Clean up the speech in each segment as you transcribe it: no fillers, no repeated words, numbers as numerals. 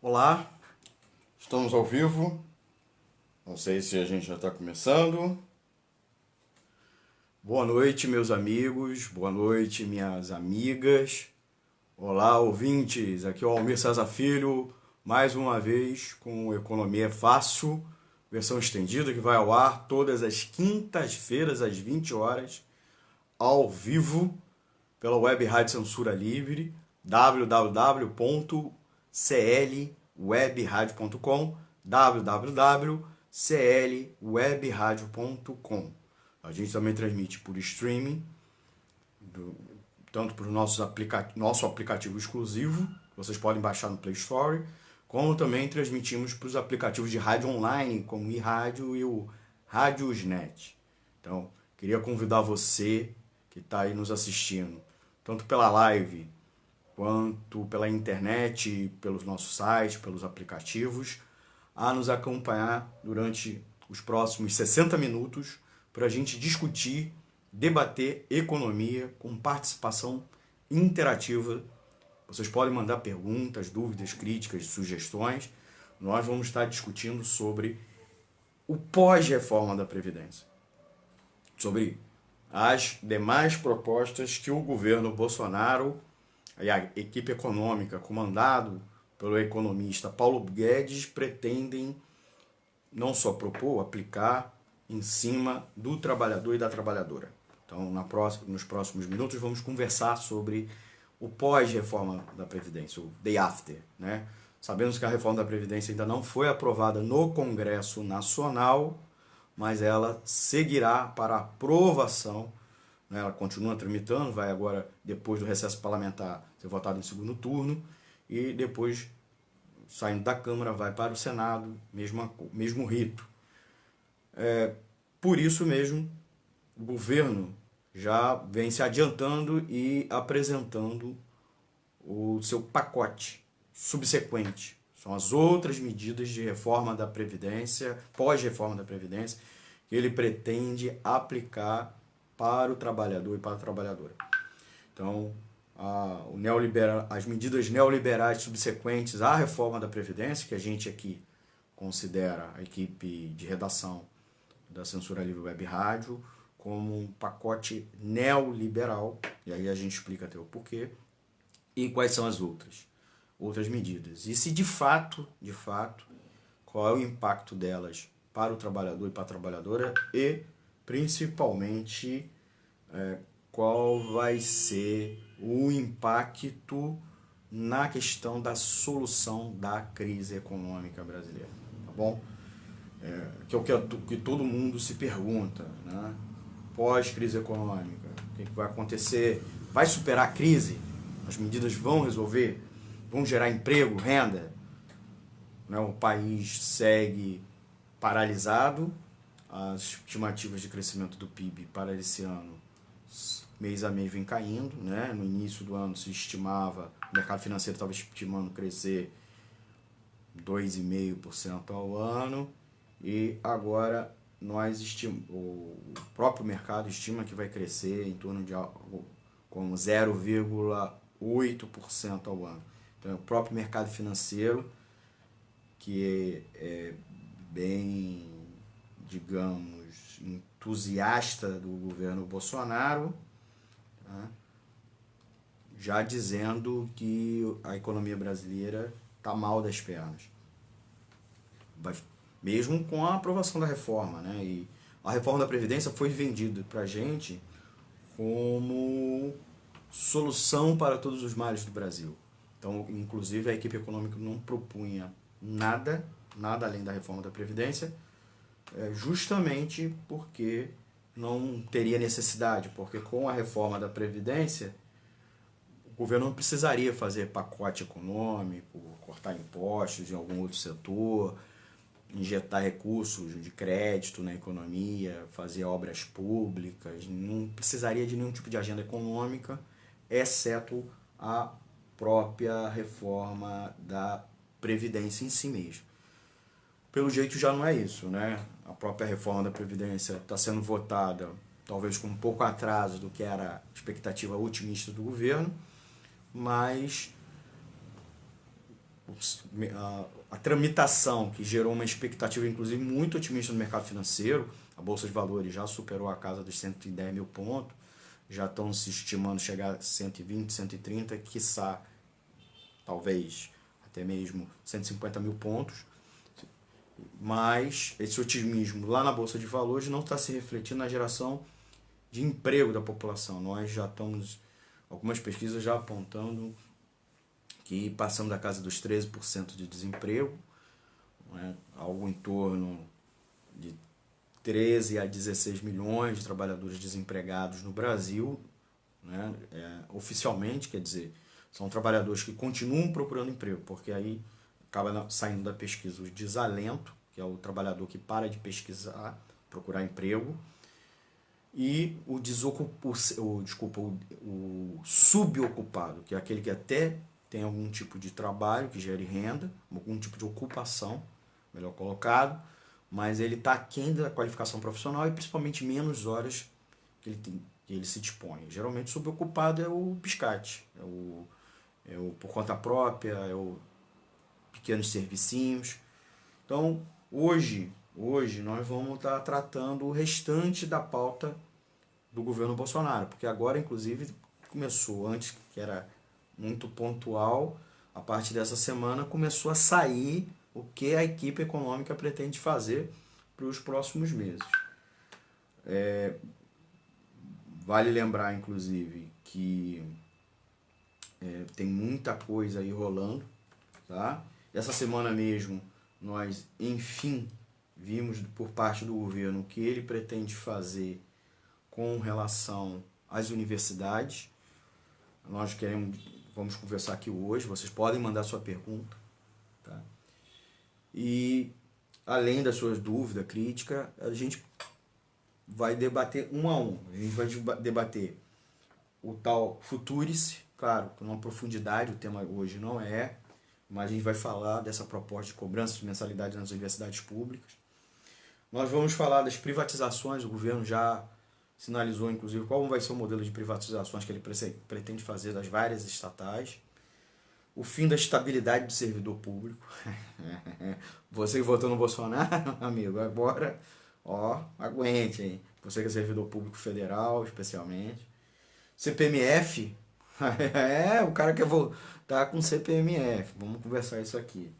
Olá, estamos ao vivo. Não sei se a gente já está começando. Boa noite, meus amigos. Boa noite, minhas amigas. Olá, ouvintes. Aqui é o Almir César Filho, mais uma vez com Economia é Fácil, versão estendida que vai ao ar todas as quintas-feiras às 20 horas, ao vivo, pela web Rádio Censura Livre, www.clwebradio.com, www.clwebradio.com. A gente também transmite por streaming, tanto para o nosso aplicativo exclusivo, vocês podem baixar no Play Store, como também transmitimos para os aplicativos de rádio online, como o iRádio e o Radiosnet. Então, queria convidar você que está aí nos assistindo, tanto pela live, quanto pela internet, pelos nossos sites, pelos aplicativos, a nos acompanhar durante os próximos 60 minutos para a gente discutir, debater economia com participação interativa. Vocês podem mandar perguntas, dúvidas, críticas, sugestões. Nós vamos estar discutindo sobre o pós-reforma da Previdência, sobre as demais propostas que o governo Bolsonaro e a equipe econômica, comandado pelo economista Paulo Guedes, pretendem não só propor, aplicar em cima do trabalhador e da trabalhadora. Então, nos próximos minutos, vamos conversar sobre o pós-reforma da Previdência, o day after, né? Sabemos que a reforma da Previdência ainda não foi aprovada no Congresso Nacional, mas ela seguirá para aprovação, né? Ela continua tramitando, vai agora, depois do recesso parlamentar, ser votada em segundo turno, e depois, saindo da Câmara, vai para o Senado, mesmo rito. Por isso mesmo, o governo já vem se adiantando e apresentando o seu pacote subsequente. São as outras medidas de reforma da Previdência, pós-reforma da Previdência, que ele pretende aplicar para o trabalhador e para a trabalhadora. Então, as medidas neoliberais subsequentes à reforma da Previdência, que a gente aqui considera, a equipe de redação da Censura Livre Web Rádio, como um pacote neoliberal, e aí a gente explica até o porquê, e quais são as outras medidas. E se de fato, qual é o impacto delas para o trabalhador e para a trabalhadora, e principalmente qual vai ser o impacto na questão da solução da crise econômica brasileira, tá bom? Que é o que todo mundo se pergunta, né? Pós-crise econômica, o que vai acontecer? Vai superar a crise? As medidas vão resolver? Vão gerar emprego, renda? Né? O país segue paralisado, as estimativas de crescimento do PIB para esse ano, mês a mês, vem caindo, né? No início do ano se estimava, o mercado financeiro estava estimando crescer 2,5% ao ano, e agora o próprio mercado estima que vai crescer em torno de algo como 0,8% ao ano. Então, é o próprio mercado financeiro que é bem, digamos, entusiasta do governo Bolsonaro, tá? Já dizendo que a economia brasileira está mal das pernas. Mesmo com a aprovação da reforma, né? E a reforma da Previdência foi vendida para a gente como solução para todos os males do Brasil. Então, inclusive, a equipe econômica não propunha nada além da reforma da Previdência, justamente porque não teria necessidade, porque com a reforma da Previdência, o governo não precisaria fazer pacote econômico, cortar impostos em algum outro setor, injetar recursos de crédito na economia, fazer obras públicas, não precisaria de nenhum tipo de agenda econômica, exceto a própria reforma da Previdência em si mesmo. Pelo jeito já não é isso, né? A própria reforma da Previdência está sendo votada, talvez com um pouco atraso do que era a expectativa otimista do governo, mas a tramitação, que gerou uma expectativa, inclusive, muito otimista no mercado financeiro. A Bolsa de Valores já superou a casa dos 110 mil pontos, já estão se estimando chegar a 120, 130, quiçá, talvez, até mesmo 150 mil pontos. Mas esse otimismo lá na Bolsa de Valores não está se refletindo na geração de emprego da população. Nós já estamos, algumas pesquisas já apontando que passamos da casa dos 13% de desemprego, né? Algo em torno de 13 a 16 milhões de trabalhadores desempregados no Brasil, né? Oficialmente, quer dizer, são trabalhadores que continuam procurando emprego, porque aí acaba saindo da pesquisa o desalento, que é o trabalhador que para de pesquisar, procurar emprego, e o subocupado, que é aquele que até tem algum tipo de trabalho que gere renda, algum tipo de ocupação, melhor colocado, mas ele está aquém da qualificação profissional e principalmente menos horas que ele se dispõe. Geralmente subocupado é o biscate, é o por conta própria, é o pequenos servicinhos. Então, hoje nós vamos estar tratando o restante da pauta do governo Bolsonaro, porque agora, inclusive, começou, antes que era muito pontual, a partir dessa semana começou a sair o que a equipe econômica pretende fazer para os próximos meses. Vale lembrar, inclusive, que tem muita coisa aí rolando, tá? Essa semana mesmo, nós, enfim, vimos por parte do governo o que ele pretende fazer com relação às universidades. Nós vamos conversar aqui hoje, vocês podem mandar sua pergunta, tá? E, além das suas dúvidas, crítica, a gente vai debater um a um. A gente vai debater o tal Futurice, claro, com uma profundidade, o tema hoje não é, mas a gente vai falar dessa proposta de cobrança de mensalidade nas universidades públicas. Nós vamos falar das privatizações, o governo já sinalizou, inclusive, qual vai ser o modelo de privatizações que ele pretende fazer das várias estatais. O fim da estabilidade do servidor público. Você que votou no Bolsonaro, amigo, agora, aguente, hein? Você que é servidor público federal, especialmente. CPMF, o cara quer voltar com CPMF. Vamos conversar isso aqui.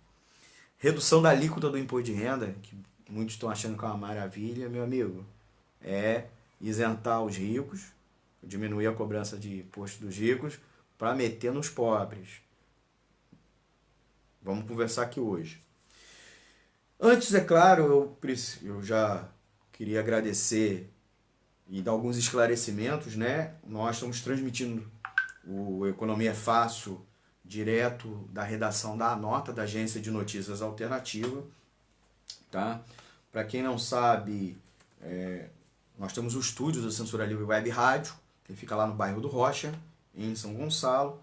Redução da alíquota do imposto de renda, que muitos estão achando que é uma maravilha, meu amigo. É isentar os ricos, diminuir a cobrança de imposto dos ricos, para meter nos pobres. Vamos conversar aqui hoje. Antes, é claro, eu já queria agradecer e dar alguns esclarecimentos, né? Nós estamos transmitindo o Economia Fácil direto da redação da Anota, da Agência de Notícias Alternativa, tá? Para quem não sabe, nós temos o estúdio da Censura Livre Web Rádio, que fica lá no bairro do Rocha, em São Gonçalo.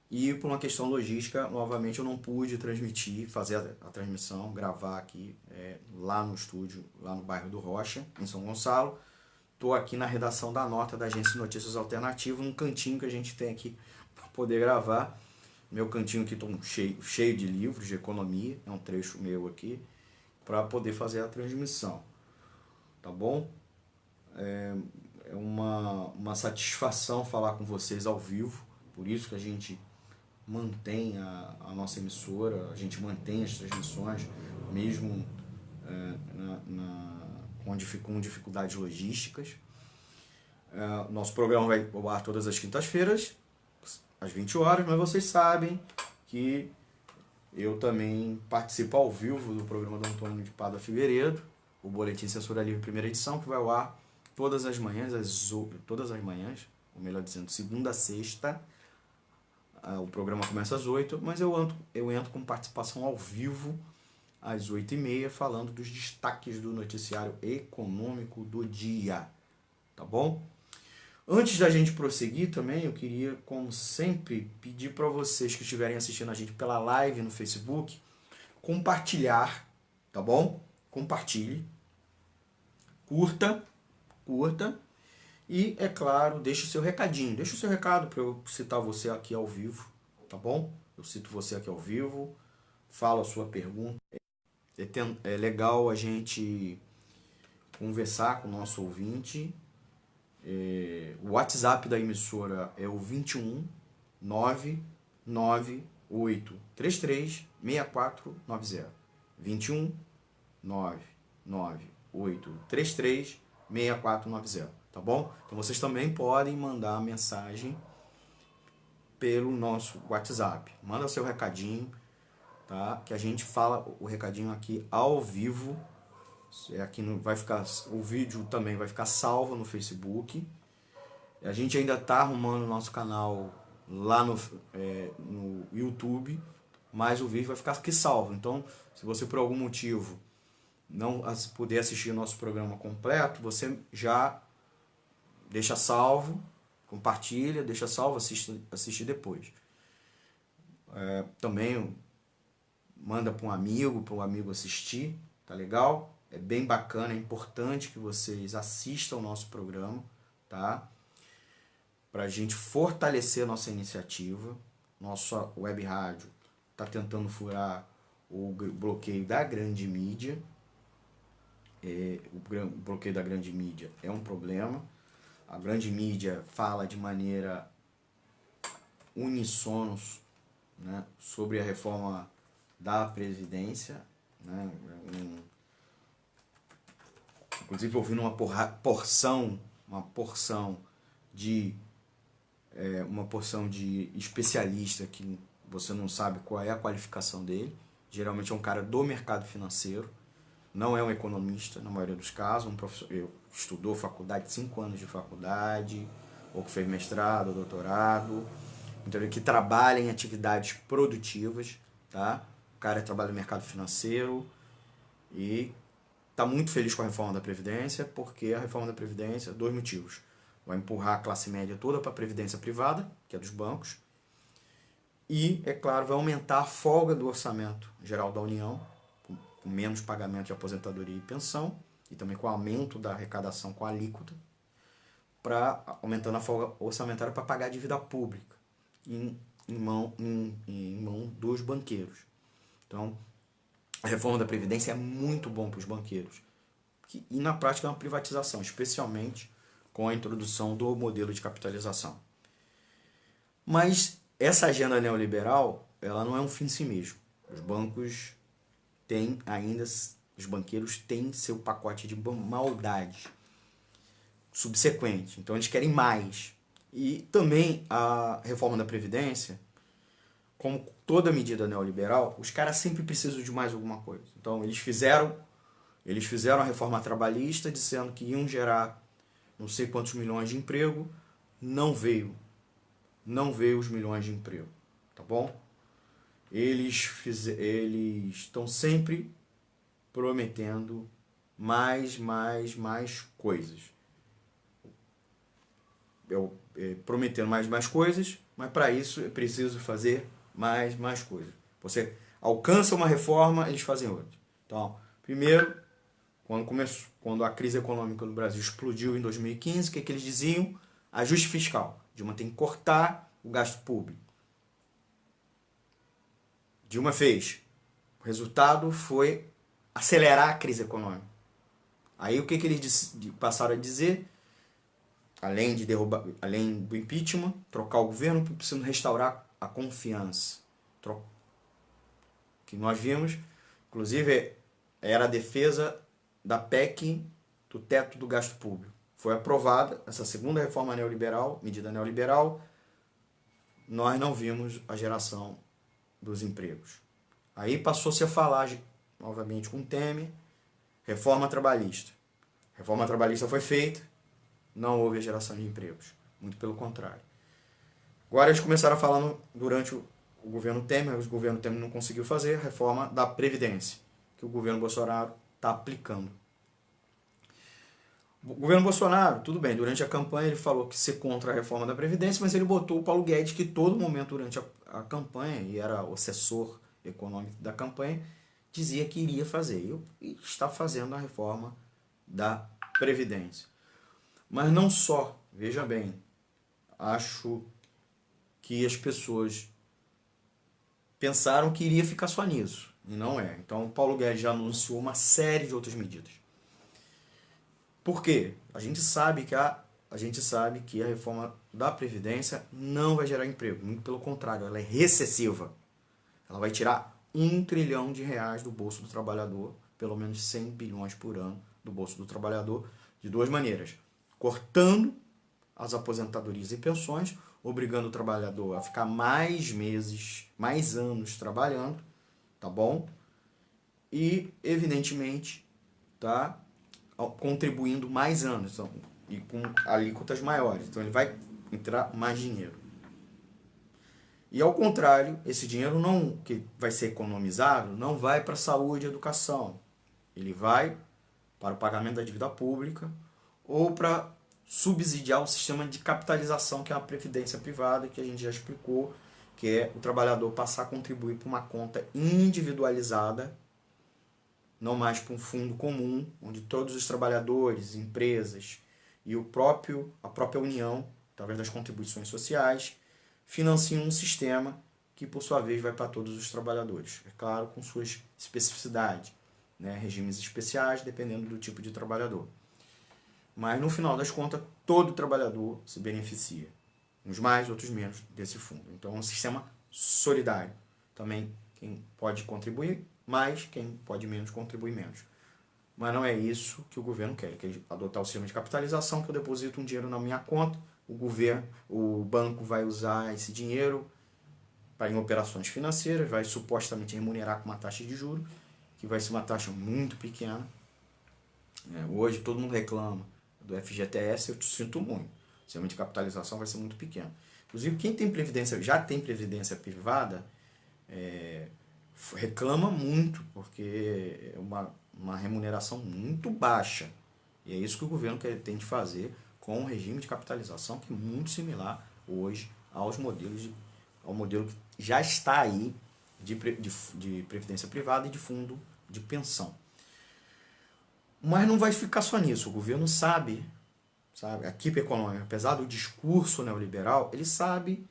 E por uma questão logística, novamente eu não pude transmitir, fazer a transmissão, gravar aqui lá no estúdio, lá no bairro do Rocha, em São Gonçalo. Estou aqui na redação da Nota da Agência de Notícias Alternativa, um cantinho que a gente tem aqui para poder gravar. Meu cantinho aqui está cheio de livros de economia, é um trecho meu aqui, para poder fazer a transmissão. Tá bom? É uma satisfação falar com vocês ao vivo, por isso que a gente mantém a nossa emissora, a gente mantém as transmissões, mesmo com dificuldades logísticas. Nosso programa vai ao ar todas as quintas-feiras, às 20 horas, mas vocês sabem que eu também participo ao vivo do programa do Antônio de Pada Figueiredo, o Boletim Censura Livre primeira edição, que vai ao ar todas as manhãs, ou melhor dizendo, segunda a sexta. O programa começa às 8, mas eu entro com participação ao vivo às 8h30, falando dos destaques do noticiário econômico do dia. Tá bom? Antes da gente prosseguir também, eu queria, como sempre, pedir para vocês que estiverem assistindo a gente pela live no Facebook, compartilhar, tá bom? Compartilhe, curta, e, é claro, deixe o seu recadinho. Deixe o seu recado para eu citar você aqui ao vivo, tá bom? eu cito você aqui ao vivo, falo a sua pergunta. É legal a gente conversar com o nosso ouvinte. O WhatsApp da emissora é o 21 99833 6490. 21 99833 6490, tá bom? Então vocês também podem mandar mensagem pelo nosso WhatsApp. Manda seu recadinho, tá? Que a gente fala o recadinho aqui ao vivo. Aqui vai ficar, o vídeo também vai ficar salvo no Facebook. A gente ainda está arrumando o nosso canal lá no YouTube, mas o vídeo vai ficar aqui salvo. Então, se você por algum motivo não puder assistir o nosso programa completo, você já deixa salvo, compartilha, deixa salvo, assiste depois. Também manda para um amigo assistir, tá legal? É bem bacana, é importante que vocês assistam o nosso programa, tá? Para a gente fortalecer a nossa iniciativa. Nossa web rádio está tentando furar o bloqueio da grande mídia. O bloqueio da grande mídia é um problema. A grande mídia fala de maneira uníssona, né, sobre a reforma da Previdência, né, inclusive ouvindo uma porção de especialista que você não sabe qual é a qualificação dele. Geralmente é um cara do mercado financeiro, não é um economista na maioria dos casos, um professor, estudou faculdade, 5 anos de faculdade, ou que fez mestrado, doutorado, então, que trabalha em atividades produtivas, tá? O cara trabalha no mercado financeiro e está muito feliz com a reforma da Previdência, porque a reforma da Previdência, 2 motivos. Vai empurrar a classe média toda para a Previdência privada, que é dos bancos, e, é claro, vai aumentar a folga do orçamento geral da União, com menos pagamento de aposentadoria e pensão, e também com o aumento da arrecadação com a alíquota, aumentando a folga orçamentária para pagar a dívida pública em mão dos banqueiros. Então, a reforma da Previdência é muito bom para os banqueiros. E na prática é uma privatização, especialmente com a introdução do modelo de capitalização. Mas essa agenda neoliberal, ela não é um fim em si mesmo. Os banqueiros têm seu pacote de maldade subsequente. Então eles querem mais. E também a reforma da Previdência, como toda medida neoliberal, os caras sempre precisam de mais alguma coisa. Então eles fizeram a reforma trabalhista dizendo que iam gerar não sei quantos milhões de emprego, não veio os milhões de emprego, tá bom? Eles estão sempre prometendo mais coisas. Prometendo mais coisas, mas para isso é preciso fazer mais coisas. Você alcança uma reforma, eles fazem outra. Então, primeiro, quando a crise econômica no Brasil explodiu em 2015, o que eles diziam? Ajuste fiscal. Dilma tem que cortar o gasto público. Dilma fez. O resultado foi acelerar a crise econômica. Aí o que eles passaram a dizer? Além do impeachment, trocar o governo, precisamos restaurar a confiança. Que nós vimos, inclusive, era a defesa da PEC do teto do gasto público. Foi aprovada essa segunda reforma neoliberal, medida neoliberal, nós não vimos a geração dos empregos. Aí passou-se a falar, novamente com o Temer, reforma trabalhista. Reforma trabalhista foi feita, não houve a geração de empregos. Muito pelo contrário. Agora eles começaram a falar durante o governo Temer, o governo Temer não conseguiu fazer a reforma da Previdência, que o governo Bolsonaro está aplicando. O governo Bolsonaro, tudo bem, durante a campanha ele falou que ser contra a reforma da Previdência, mas ele botou o Paulo Guedes, que todo momento durante a campanha, e era o assessor econômico da campanha, dizia que iria fazer. E está fazendo a reforma da Previdência. Mas não só, veja bem, acho que as pessoas pensaram que iria ficar só nisso, e não é. Então o Paulo Guedes já anunciou uma série de outras medidas. Por quê? A gente sabe que a reforma da Previdência não vai gerar emprego, muito pelo contrário, ela é recessiva. Ela vai tirar R$ 1 trilhão do bolso do trabalhador, pelo menos 100 bilhões por ano do bolso do trabalhador, de duas maneiras. Cortando as aposentadorias e pensões, obrigando o trabalhador a ficar mais meses, mais anos trabalhando, tá bom? E, evidentemente, tá contribuindo mais anos, então, e com alíquotas maiores. Então ele vai entrar mais dinheiro. E ao contrário, esse dinheiro não que vai ser economizado não vai para saúde e educação. Ele vai para o pagamento da dívida pública ou para subsidiar o sistema de capitalização, que é a previdência privada, que a gente já explicou, que é o trabalhador passar a contribuir para uma conta individualizada, não mais para um fundo comum, onde todos os trabalhadores, empresas e a própria União, através das contribuições sociais, financiam um sistema que, por sua vez, vai para todos os trabalhadores. É claro, com suas especificidades, né? Regimes especiais, dependendo do tipo de trabalhador. Mas, no final das contas, todo trabalhador se beneficia. Uns mais, outros menos, desse fundo. Então, é um sistema solidário. Também, quem pode contribuir mais, quem pode menos, contribui menos. Mas não é isso que o governo quer. Ele quer adotar o sistema de capitalização, que eu deposito um dinheiro na minha conta, o banco vai usar esse dinheiro para em operações financeiras, vai supostamente remunerar com uma taxa de juros, que vai ser uma taxa muito pequena. Hoje todo mundo reclama do FGTS, eu te sinto muito. O sistema de capitalização vai ser muito pequeno. Inclusive, quem tem já tem previdência privada, reclama muito, porque é uma remuneração muito baixa. E é isso que o governo tem de fazer com um regime de capitalização que é muito similar hoje ao modelo que já está aí de previdência privada e de fundo de pensão. Mas não vai ficar só nisso. O governo sabe, a equipe econômica, apesar do discurso neoliberal, ele sabe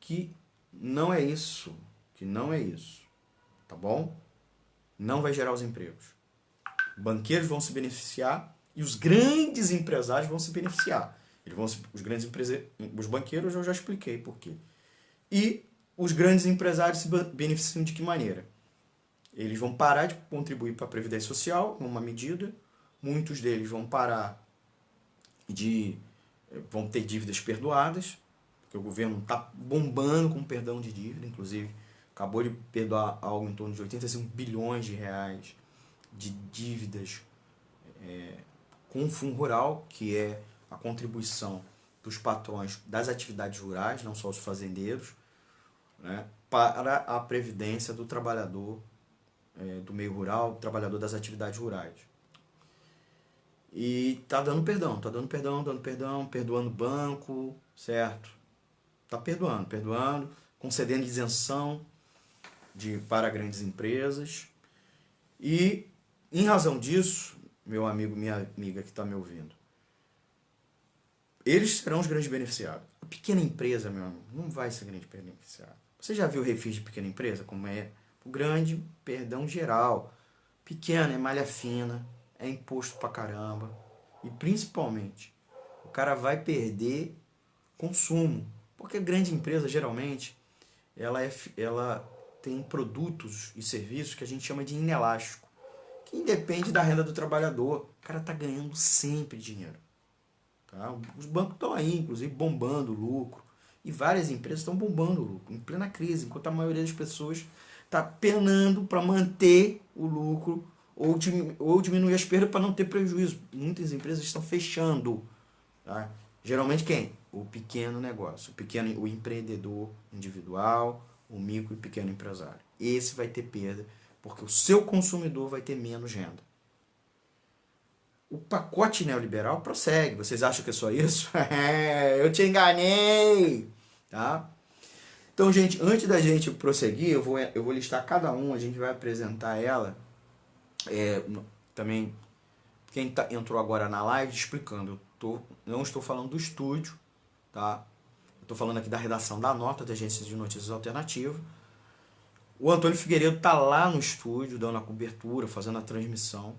que não é isso, tá bom? Não vai gerar os empregos. Banqueiros vão se beneficiar e os grandes empresários vão se beneficiar. Os banqueiros eu já expliquei por quê. E os grandes empresários se beneficiam de que maneira? Eles vão parar de contribuir para a Previdência Social, numa medida. Muitos deles vão vão ter dívidas perdoadas, porque o governo está bombando com perdão de dívida, inclusive acabou de perdoar algo em torno de 85 bilhões de reais de dívidas com o Fundo Rural, que é a contribuição dos patrões das atividades rurais, não só os fazendeiros, né, para a previdência do trabalhador do meio rural, trabalhador das atividades rurais. E tá dando perdão, perdoando banco, certo? Tá perdoando, concedendo isenção para grandes empresas. E, em razão disso, meu amigo, minha amiga que está me ouvindo, eles serão os grandes beneficiados. A pequena empresa, meu amigo, não vai ser grande beneficiado. Você já viu o refis de pequena empresa? Como é? O grande, perdão geral. Pequena é malha fina, é imposto pra caramba. E, principalmente, o cara vai perder consumo. Porque a grande empresa, geralmente, ela tem produtos e serviços que a gente chama de inelástico, que independe da renda do trabalhador. O cara está ganhando sempre dinheiro. Tá? Os bancos estão aí, inclusive, bombando lucro. E várias empresas estão bombando lucro, em plena crise, enquanto a maioria das pessoas está penando para manter o lucro ou diminuir as perdas para não ter prejuízo. Muitas empresas estão fechando. Tá? Geralmente quem? O pequeno negócio, o empreendedor individual, o micro e pequeno empresário. Esse vai ter perda, porque o seu consumidor vai ter menos renda. O pacote neoliberal prossegue. Vocês acham que é só isso? Eu te enganei! Tá? Então, gente, antes da gente prosseguir, eu vou listar cada um, a gente vai apresentar ela. Também, quem entrou agora na live, explicando. Não estou falando do estúdio, tá? Estou falando aqui da redação da nota da Agência de Notícias Alternativa. O Antônio Figueiredo está lá no estúdio, dando a cobertura, fazendo a transmissão,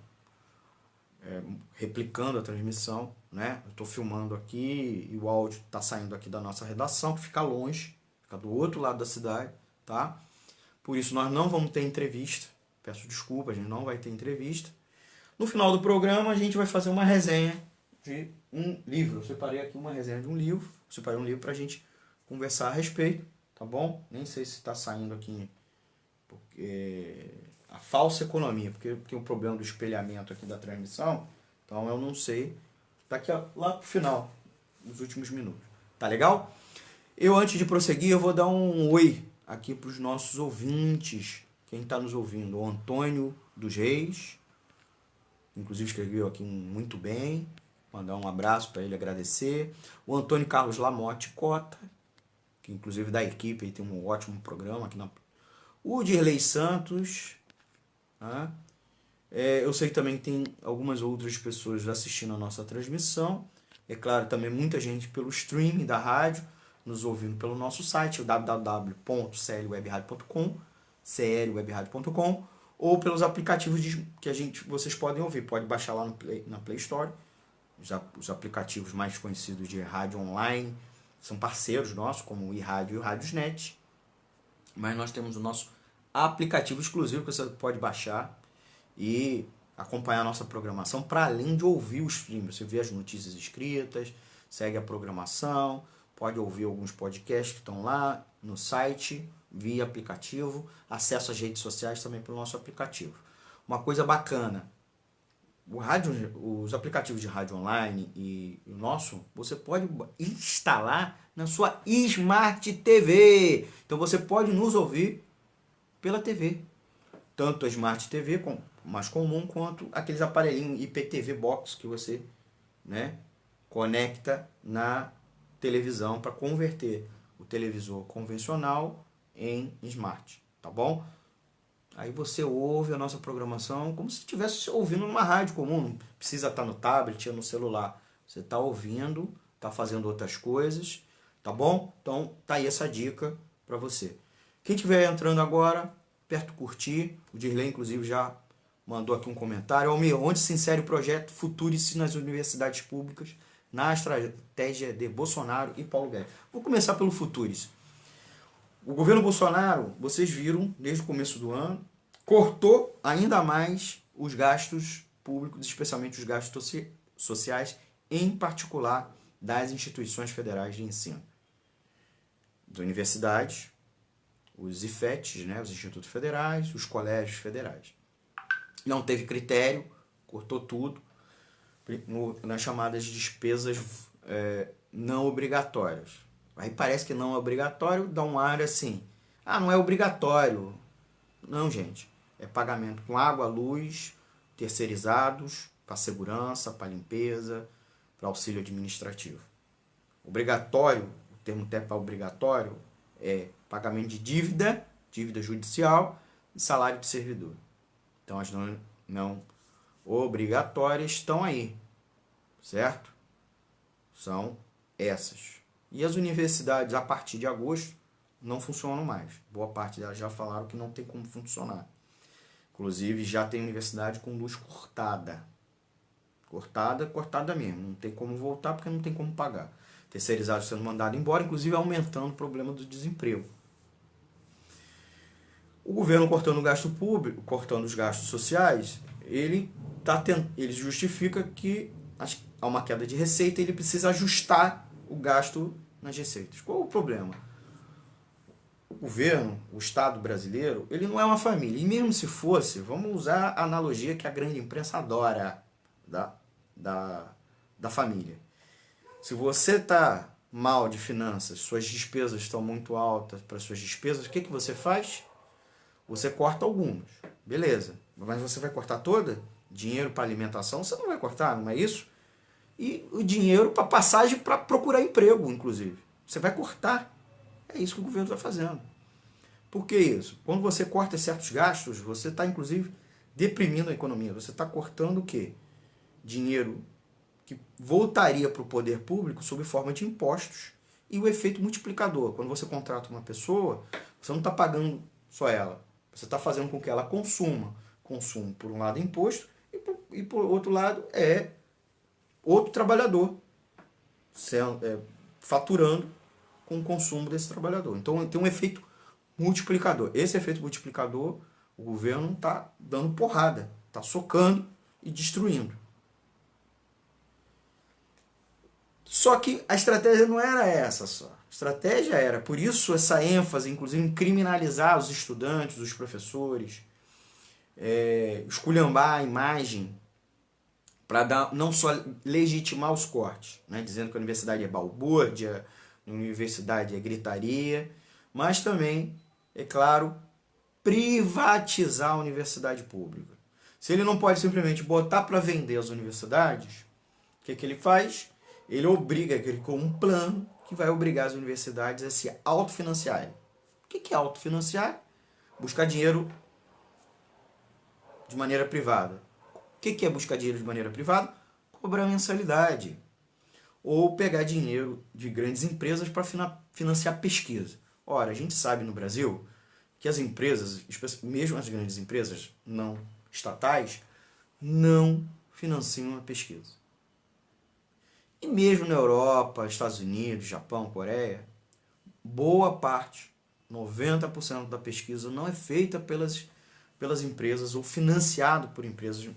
replicando a transmissão, né? Eu estou filmando aqui e o áudio está saindo aqui da nossa redação, que fica longe, fica do outro lado da cidade, tá? Por isso nós não vamos ter entrevista. Peço desculpa, a gente não vai ter entrevista. No final do programa a gente vai fazer uma resenha de um livro. Eu separei aqui uma resenha de um livro. Eu separei um livro para a gente conversar a respeito, tá bom? Nem sei se está saindo aqui porque a falsa economia, porque tem o problema do espelhamento aqui da transmissão. Então eu não sei. Daqui lá pro final, nos últimos minutos. Tá legal? Eu, antes de prosseguir, eu vou dar um oi aqui para os nossos ouvintes. Quem está nos ouvindo? O Antônio dos Reis, inclusive escreveu aqui muito bem. Mandar um abraço para ele, agradecer. O Antônio Carlos Lamotte Cota, que inclusive da equipe aí tem um ótimo programa aqui na... O Dirley Santos. Tá? Eu sei também que tem algumas outras pessoas assistindo a nossa transmissão. É claro, também muita gente pelo streaming da rádio, nos ouvindo pelo nosso site, www.clwebradio.com, clwebradio.com, ou pelos aplicativos que vocês podem ouvir. Pode baixar lá na Play Store. Os aplicativos mais conhecidos de rádio online são parceiros nossos, como o iRádio e o Radiosnet. Mas nós temos o nosso aplicativo exclusivo que você pode baixar e acompanhar a nossa programação, para além de ouvir o stream. Você vê as notícias escritas, segue a programação, pode ouvir alguns podcasts que estão lá no site, via aplicativo, acesso às redes sociais também pelo nosso aplicativo. Uma coisa bacana, os aplicativos de rádio online e o nosso, você pode instalar na sua Smart TV. Então você pode nos ouvir pela TV. Tanto a Smart TV mais comum, quanto aqueles aparelhinhos IPTV Box que você, né, conecta na televisão para converter o televisor convencional em Smart, tá bom? Aí você ouve a nossa programação como se estivesse ouvindo numa rádio comum. Não precisa estar no tablet ou no celular. Você está ouvindo, está fazendo outras coisas, tá bom? Então tá aí essa dica para você. Quem estiver entrando agora, aperta o curtir. O Dirley, inclusive, já mandou aqui um comentário. Almir, onde se insere o projeto Futurice nas universidades públicas na estratégia de Bolsonaro e Paulo Guedes? Vou começar pelo Futurice. O governo Bolsonaro, vocês viram, desde o começo do ano, cortou ainda mais os gastos públicos, especialmente os gastos sociais, em particular das instituições federais de ensino. Das universidades, os IFETs, né, os institutos federais, os colégios federais. Não teve critério, cortou tudo nas chamadas despesas não obrigatórias. Aí parece que não é obrigatório, dá um ar assim, não é obrigatório. Não, gente, é pagamento com água, luz, terceirizados, para segurança, para limpeza, para auxílio administrativo. Obrigatório, o termo TEPA obrigatório, é pagamento de dívida judicial e salário de servidor. Então as não obrigatórias estão aí, certo? São essas. E as universidades, a partir de agosto, não funcionam mais. Boa parte delas já falaram que não tem como funcionar. Inclusive, já tem universidade com luz cortada. Cortada mesmo. Não tem como voltar porque não tem como pagar. Terceirizados sendo mandado embora, inclusive aumentando o problema do desemprego. O governo cortando o gasto público, cortando os gastos sociais, ele justifica que há uma queda de receita e ele precisa ajustar o gasto nas receitas. Qual é o problema? O governo, o Estado brasileiro, ele não é uma família. E mesmo se fosse, vamos usar a analogia que a grande imprensa adora da família. Se você está mal de finanças, suas despesas estão muito altas para suas despesas, o que você faz? Você corta algumas. Beleza. Mas você vai cortar toda? Dinheiro para alimentação, você não vai cortar, não é isso? E o dinheiro para passagem para procurar emprego, inclusive. Você vai cortar. É isso que o governo está fazendo. Por que isso? Quando você corta certos gastos, você está, inclusive, deprimindo a economia. Você está cortando o quê? Dinheiro que voltaria para o poder público sob forma de impostos e o efeito multiplicador. Quando você contrata uma pessoa, você não está pagando só ela. Você está fazendo com que ela consuma. Consumo, por um lado, é imposto, e por outro lado, é outro trabalhador faturando com o consumo desse trabalhador. Então, tem um efeito multiplicador. Esse efeito multiplicador, o governo está dando porrada, está socando e destruindo. Só que a estratégia não era essa só. A estratégia era, por isso essa ênfase, inclusive, em criminalizar os estudantes, os professores, esculhambar a imagem, para não só legitimar os cortes, né, dizendo que a universidade é balbúrdia, a universidade é gritaria, mas também, é claro, privatizar a universidade pública. Se ele não pode simplesmente botar para vender as universidades, o que ele faz? Ele obriga, ele criou um plano que vai obrigar as universidades a se autofinanciarem. O que é autofinanciar? Buscar dinheiro de maneira privada. O que é buscar dinheiro de maneira privada? Cobrar mensalidade. Ou pegar dinheiro de grandes empresas para financiar pesquisa. Ora, a gente sabe no Brasil que as empresas, mesmo as grandes empresas não estatais, não financiam a pesquisa. E mesmo na Europa, Estados Unidos, Japão, Coreia, boa parte, 90% da pesquisa não é feita pelas empresas ou financiado por empresas,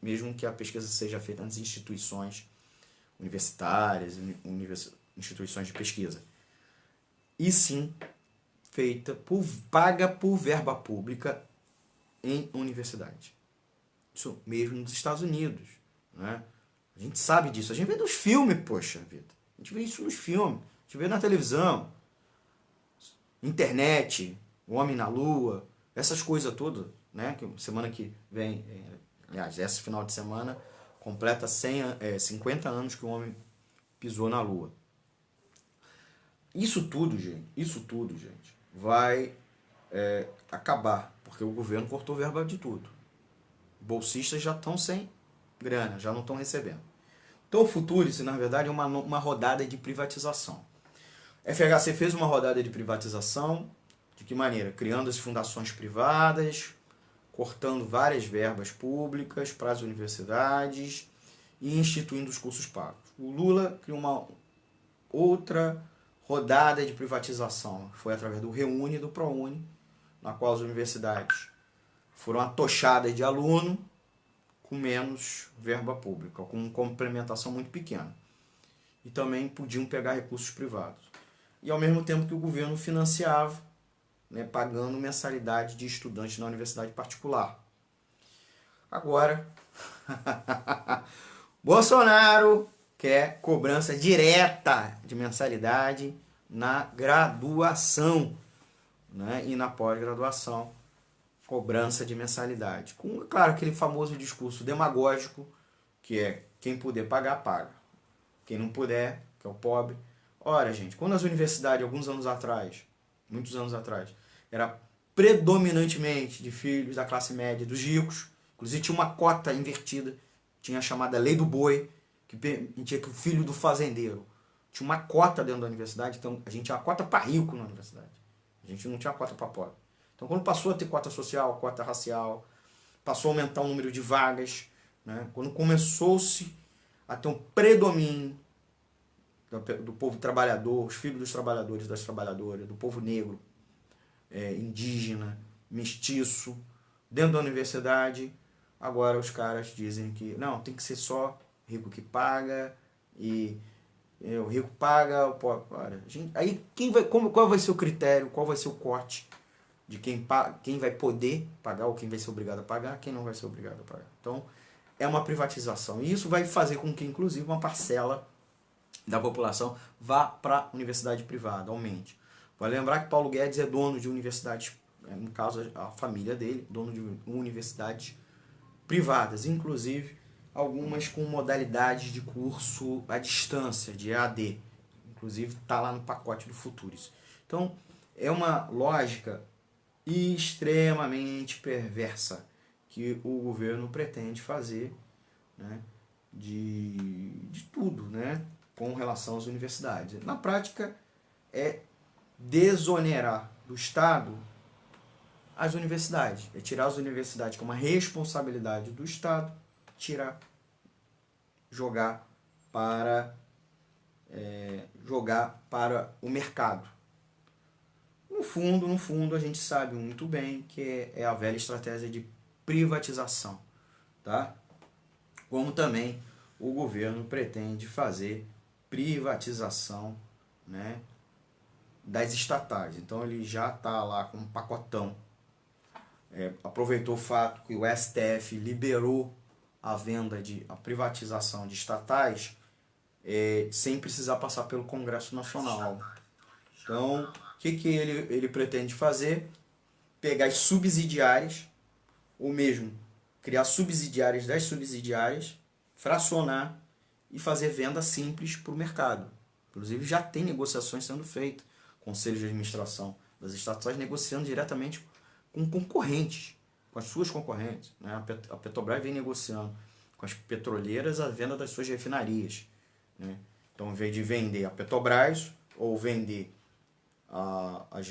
mesmo que a pesquisa seja feita nas instituições universitárias, instituições de pesquisa. E sim, paga por verba pública em universidade. Isso mesmo nos Estados Unidos, né? A gente sabe disso. A gente vê nos filmes, poxa vida. A gente vê isso nos filmes. A gente vê na televisão. Internet, o Homem na Lua, essas coisas todas, né? Que semana que vem, aliás, esse final de semana, completa 50 anos que o homem pisou na Lua. Isso tudo, gente, vai acabar, porque o governo cortou verba de tudo. Bolsistas já estão sem grana, já não estão recebendo. Então o Futurice, na verdade, é uma rodada de privatização. A FHC fez uma rodada de privatização, de que maneira? Criando as fundações privadas, cortando várias verbas públicas para as universidades e instituindo os cursos pagos. O Lula criou uma outra rodada de privatização, foi através do Reúne e do ProUni, na qual as universidades foram atochadas de aluno com menos verba pública, com uma complementação muito pequena. E também podiam pegar recursos privados. E ao mesmo tempo que o governo financiava, né, pagando mensalidade de estudantes na universidade particular. Agora, Bolsonaro quer cobrança direta de mensalidade na graduação, né, e na pós-graduação, cobrança de mensalidade. Com, claro, aquele famoso discurso demagógico, que é quem puder pagar, paga. Quem não puder, que é o pobre. Ora, gente, quando as universidades, alguns anos atrás, muitos anos atrás, era predominantemente de filhos da classe média, dos ricos, inclusive tinha uma cota invertida, tinha a chamada Lei do Boi, que permitia que o filho do fazendeiro tinha uma cota dentro da universidade, então a gente tinha uma cota para rico na universidade. A gente não tinha cota para pobre. Então quando passou a ter cota social, cota racial, passou a aumentar o número de vagas, né? Quando começou-se a ter um predomínio do povo trabalhador, os filhos dos trabalhadores, das trabalhadoras, do povo negro, indígena, mestiço, dentro da universidade, agora os caras dizem que não, tem que ser só rico que paga, e o rico paga, o pobre. Olha, aí qual vai ser o critério, qual vai ser o corte de quem vai poder pagar ou quem vai ser obrigado a pagar, quem não vai ser obrigado a pagar. Então, é uma privatização. E isso vai fazer com que, inclusive, uma parcela da população vá para a universidade privada, aumente. Vale lembrar que Paulo Guedes é dono de universidades, no caso, a família dele, dono de universidades privadas, inclusive algumas com modalidades de curso à distância, de EAD. Inclusive, está lá no pacote do Futurice. Então, é uma lógica extremamente perversa que o governo pretende fazer, né, de tudo, né, com relação às universidades. Na prática, é desonerar do Estado as universidades. É tirar as universidades, que é uma responsabilidade do Estado, jogar para o mercado. No fundo, a gente sabe muito bem que é a velha estratégia de privatização, tá? Como também o governo pretende fazer privatização, né, das estatais. Então ele já está lá com um pacotão. Aproveitou o fato que o STF liberou a privatização de estatais sem precisar passar pelo Congresso Nacional. Então, o que ele pretende fazer? Pegar as subsidiárias, ou mesmo criar subsidiárias das subsidiárias, fracionar e fazer venda simples para o mercado. Inclusive já tem negociações sendo feitas, conselhos de administração das estatais negociando diretamente com concorrentes, com as suas concorrentes. Né? A Petrobras vem negociando com as petroleiras a venda das suas refinarias. Né? Então, em vez de vender a Petrobras ou vender as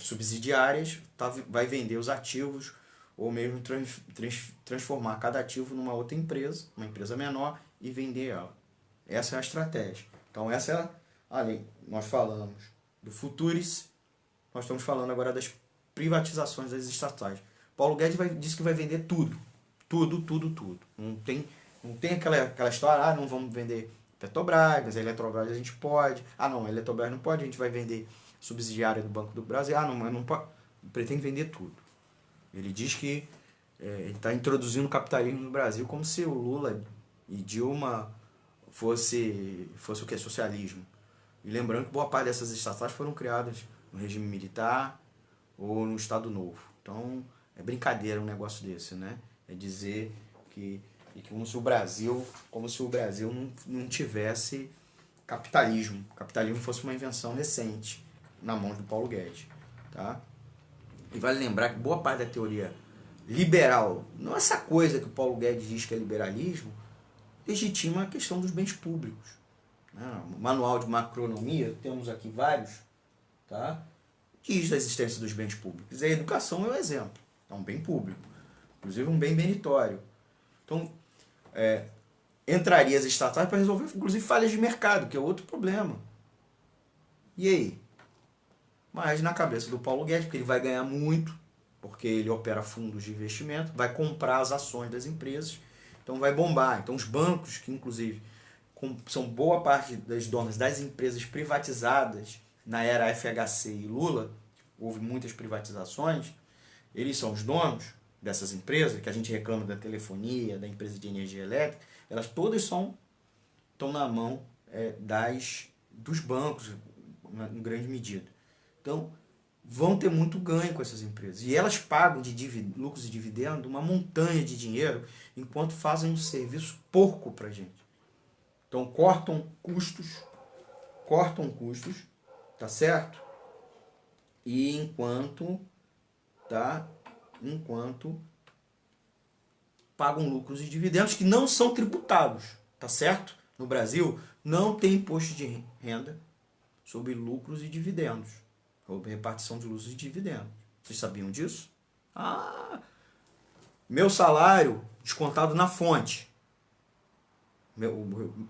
subsidiárias, vai vender os ativos ou mesmo transformar cada ativo numa outra empresa, uma empresa menor, e vender ela. Essa é a estratégia. Então, essa é além. Nós falamos do Futuris, nós estamos falando agora das privatizações das estatais. Paulo Guedes disse que vai vender tudo. Tudo. Não tem aquela história, não vamos vender Petrobras, mas a Eletrobras a gente pode. Não, a Eletrobras não pode, a gente vai vender subsidiária do Banco do Brasil. Não pode. Pretende vender tudo. Ele diz que ele está introduzindo o capitalismo no Brasil como se o Lula e Dilma fosse o que? Socialismo. E lembrando que boa parte dessas estatais foram criadas no regime militar ou no Estado Novo. Então, é brincadeira um negócio desse, né? É dizer que como se o Brasil não tivesse capitalismo. O capitalismo fosse uma invenção recente na mão do Paulo Guedes, tá? E vale lembrar que boa parte da teoria liberal, não essa coisa que o Paulo Guedes diz que é liberalismo, legitima a questão dos bens públicos. O manual de macroeconomia, temos aqui vários, tá? Diz da existência dos bens públicos. E a educação é um exemplo. É um bem público. Inclusive um bem meritório. Então, entraria as estatais para resolver, inclusive, falhas de mercado, que é outro problema. E aí? Mas na cabeça do Paulo Guedes, porque ele vai ganhar muito, porque ele opera fundos de investimento, vai comprar as ações das empresas, então vai bombar. Então os bancos, que inclusive são boa parte das donas das empresas privatizadas na era FHC e Lula, houve muitas privatizações, eles são os donos dessas empresas, que a gente reclama da telefonia, da empresa de energia elétrica, elas todas estão na mão dos bancos, em grande medida. Então, vão ter muito ganho com essas empresas. E elas pagam de lucros e dividendos uma montanha de dinheiro, enquanto fazem um serviço porco para a gente. Então, cortam custos, tá certo? E enquanto pagam lucros e dividendos que não são tributados, tá certo? No Brasil, não tem imposto de renda sobre lucros e dividendos, ou repartição de lucros e dividendos. Vocês sabiam disso? Meu salário descontado na fonte.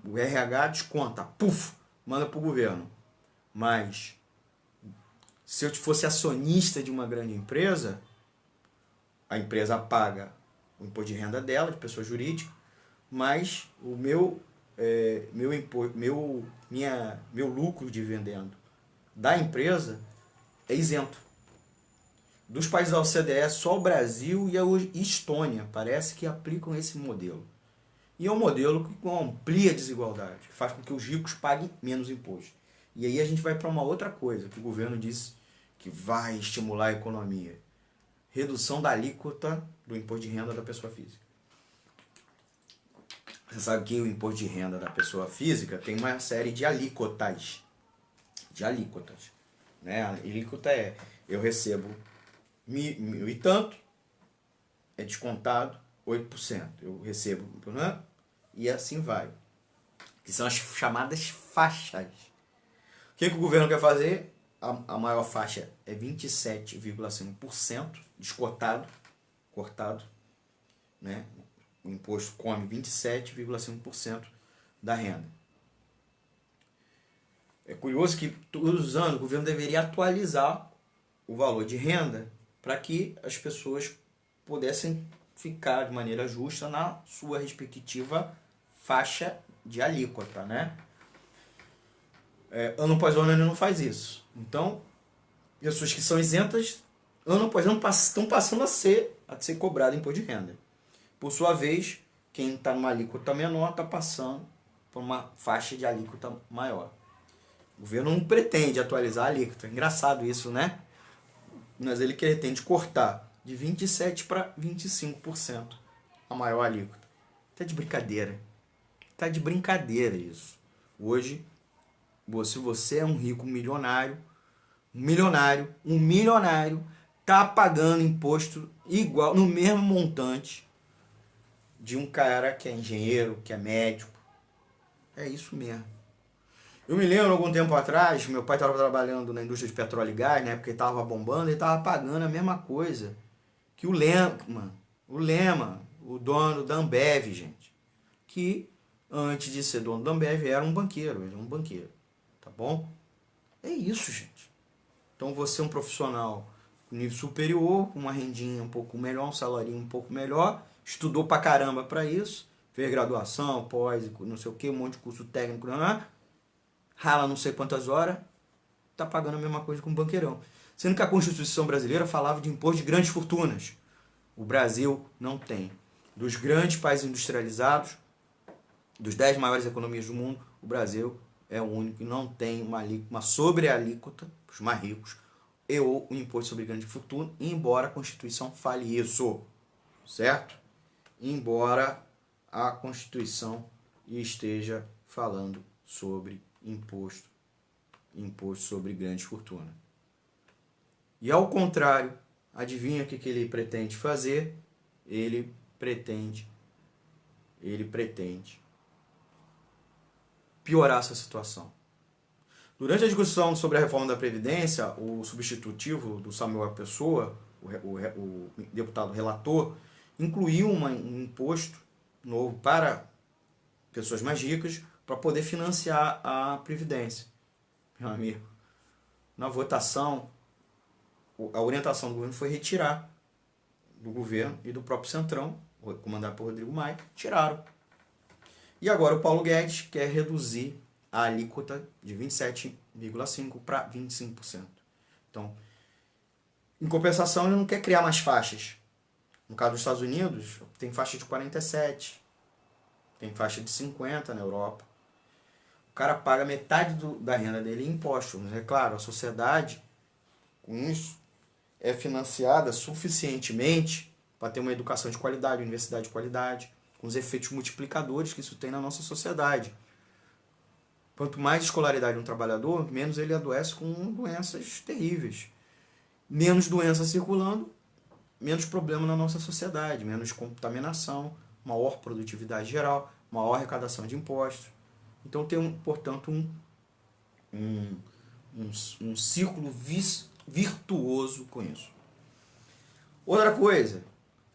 O RH desconta, manda para o governo. Mas, se eu fosse acionista de uma grande empresa, a empresa paga o imposto de renda dela, de pessoa jurídica, mas o meu lucro dividendo da empresa é isento. Dos países da OCDE, só o Brasil e a Estônia parece que aplicam esse modelo. E é um modelo que amplia a desigualdade, faz com que os ricos paguem menos imposto. E aí a gente vai para uma outra coisa, que o governo disse que vai estimular a economia. Redução da alíquota do imposto de renda da pessoa física. Você sabe que o imposto de renda da pessoa física tem uma série de alíquotas. Né? A alíquota eu recebo mil e tanto, é descontado 8%. Eu recebo, né? E assim vai. Que são as chamadas faixas. O que o governo quer fazer? a maior faixa é 27,5%, descotado, cortado, né? O imposto come 27,5% da renda. É curioso que todos os anos o governo deveria atualizar o valor de renda para que as pessoas pudessem ficar de maneira justa na sua respectiva faixa de alíquota, né? Ano após ano ele não faz isso. Então, pessoas que são isentas, ano após ano, estão passando a ser cobrado imposto de renda. Por sua vez, quem está numa alíquota menor está passando por uma faixa de alíquota maior. O governo não pretende atualizar a alíquota. É engraçado isso, né? Mas ele pretende cortar de 27% para 25% a maior alíquota. Tá de brincadeira. Tá de brincadeira isso. Hoje, se você é um rico milionário, um milionário tá pagando imposto igual, no mesmo montante de um cara que é engenheiro, que é médico. É isso mesmo. Eu me lembro, algum tempo atrás, meu pai estava trabalhando na indústria de petróleo e gás, né, porque estava bombando, ele estava pagando a mesma coisa que o Lema, o dono da Ambev, gente. Que antes de ser dono da Ambev era um banqueiro, ele é um banqueiro. Tá bom? É isso, gente. Então você é um profissional com nível superior, com uma rendinha um pouco melhor, um salário um pouco melhor, estudou pra caramba para isso, fez graduação, pós, não sei o que, um monte de curso técnico, rala não sei quantas horas, tá pagando a mesma coisa que um banqueirão. Sendo que a Constituição brasileira falava de imposto de grandes fortunas. O Brasil não tem. Dos grandes países industrializados, dos 10 maiores economias do mundo, o Brasil é o único que não tem uma sobre-alíquota para os mais ricos ou o imposto sobre grande fortuna, embora a Constituição fale isso, certo? Embora a Constituição esteja falando sobre imposto sobre grande fortuna. E ao contrário, adivinha o que ele pretende fazer? Ele pretende piorar essa situação. Durante a discussão sobre a reforma da Previdência, o substitutivo do Samuel Pessoa, o deputado relator, incluiu um imposto novo para pessoas mais ricas para poder financiar a Previdência. Meu amigo, na votação, a orientação do governo foi retirar do governo e do próprio Centrão, comandado por Rodrigo Maia, tiraram. E agora o Paulo Guedes quer reduzir a alíquota de 27,5% para 25%. Então, em compensação, ele não quer criar mais faixas. No caso dos Estados Unidos, tem faixa de 47%, tem faixa de 50% na Europa. O cara paga metade da renda dele em impostos. Mas é claro, a sociedade, com isso, é financiada suficientemente para ter uma educação de qualidade, uma universidade de qualidade, com os efeitos multiplicadores que isso tem na nossa sociedade. Quanto mais escolaridade um trabalhador, menos ele adoece com doenças terríveis. Menos doença circulando, menos problema na nossa sociedade, menos contaminação, maior produtividade geral, maior arrecadação de impostos. Então tem, portanto, um círculo virtuoso com isso. Outra coisa,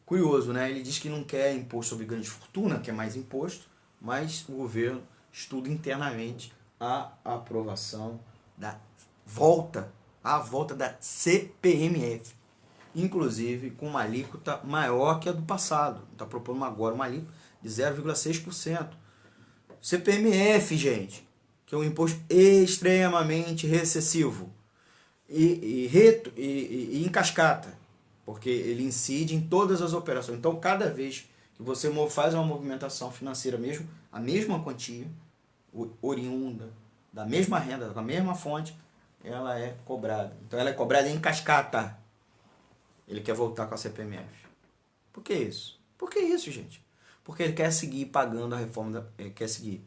curioso, né? Ele diz que não quer imposto sobre grande fortuna, quer mais imposto, mas o governo estuda internamente a aprovação da volta da CPMF, inclusive com uma alíquota maior que a do passado. Está propondo agora uma alíquota de 0,6%. CPMF, gente, que é um imposto extremamente recessivo e em cascata, porque ele incide em todas as operações. Então, cada vez que você faz uma movimentação financeira, mesmo a mesma quantia, oriunda da mesma renda, da mesma fonte, ela é cobrada. Então, ela é cobrada em cascata. Ele quer voltar com a CPMF. Por que isso? Por que isso, gente? Porque ele quer seguir pagando a reforma, ele quer seguir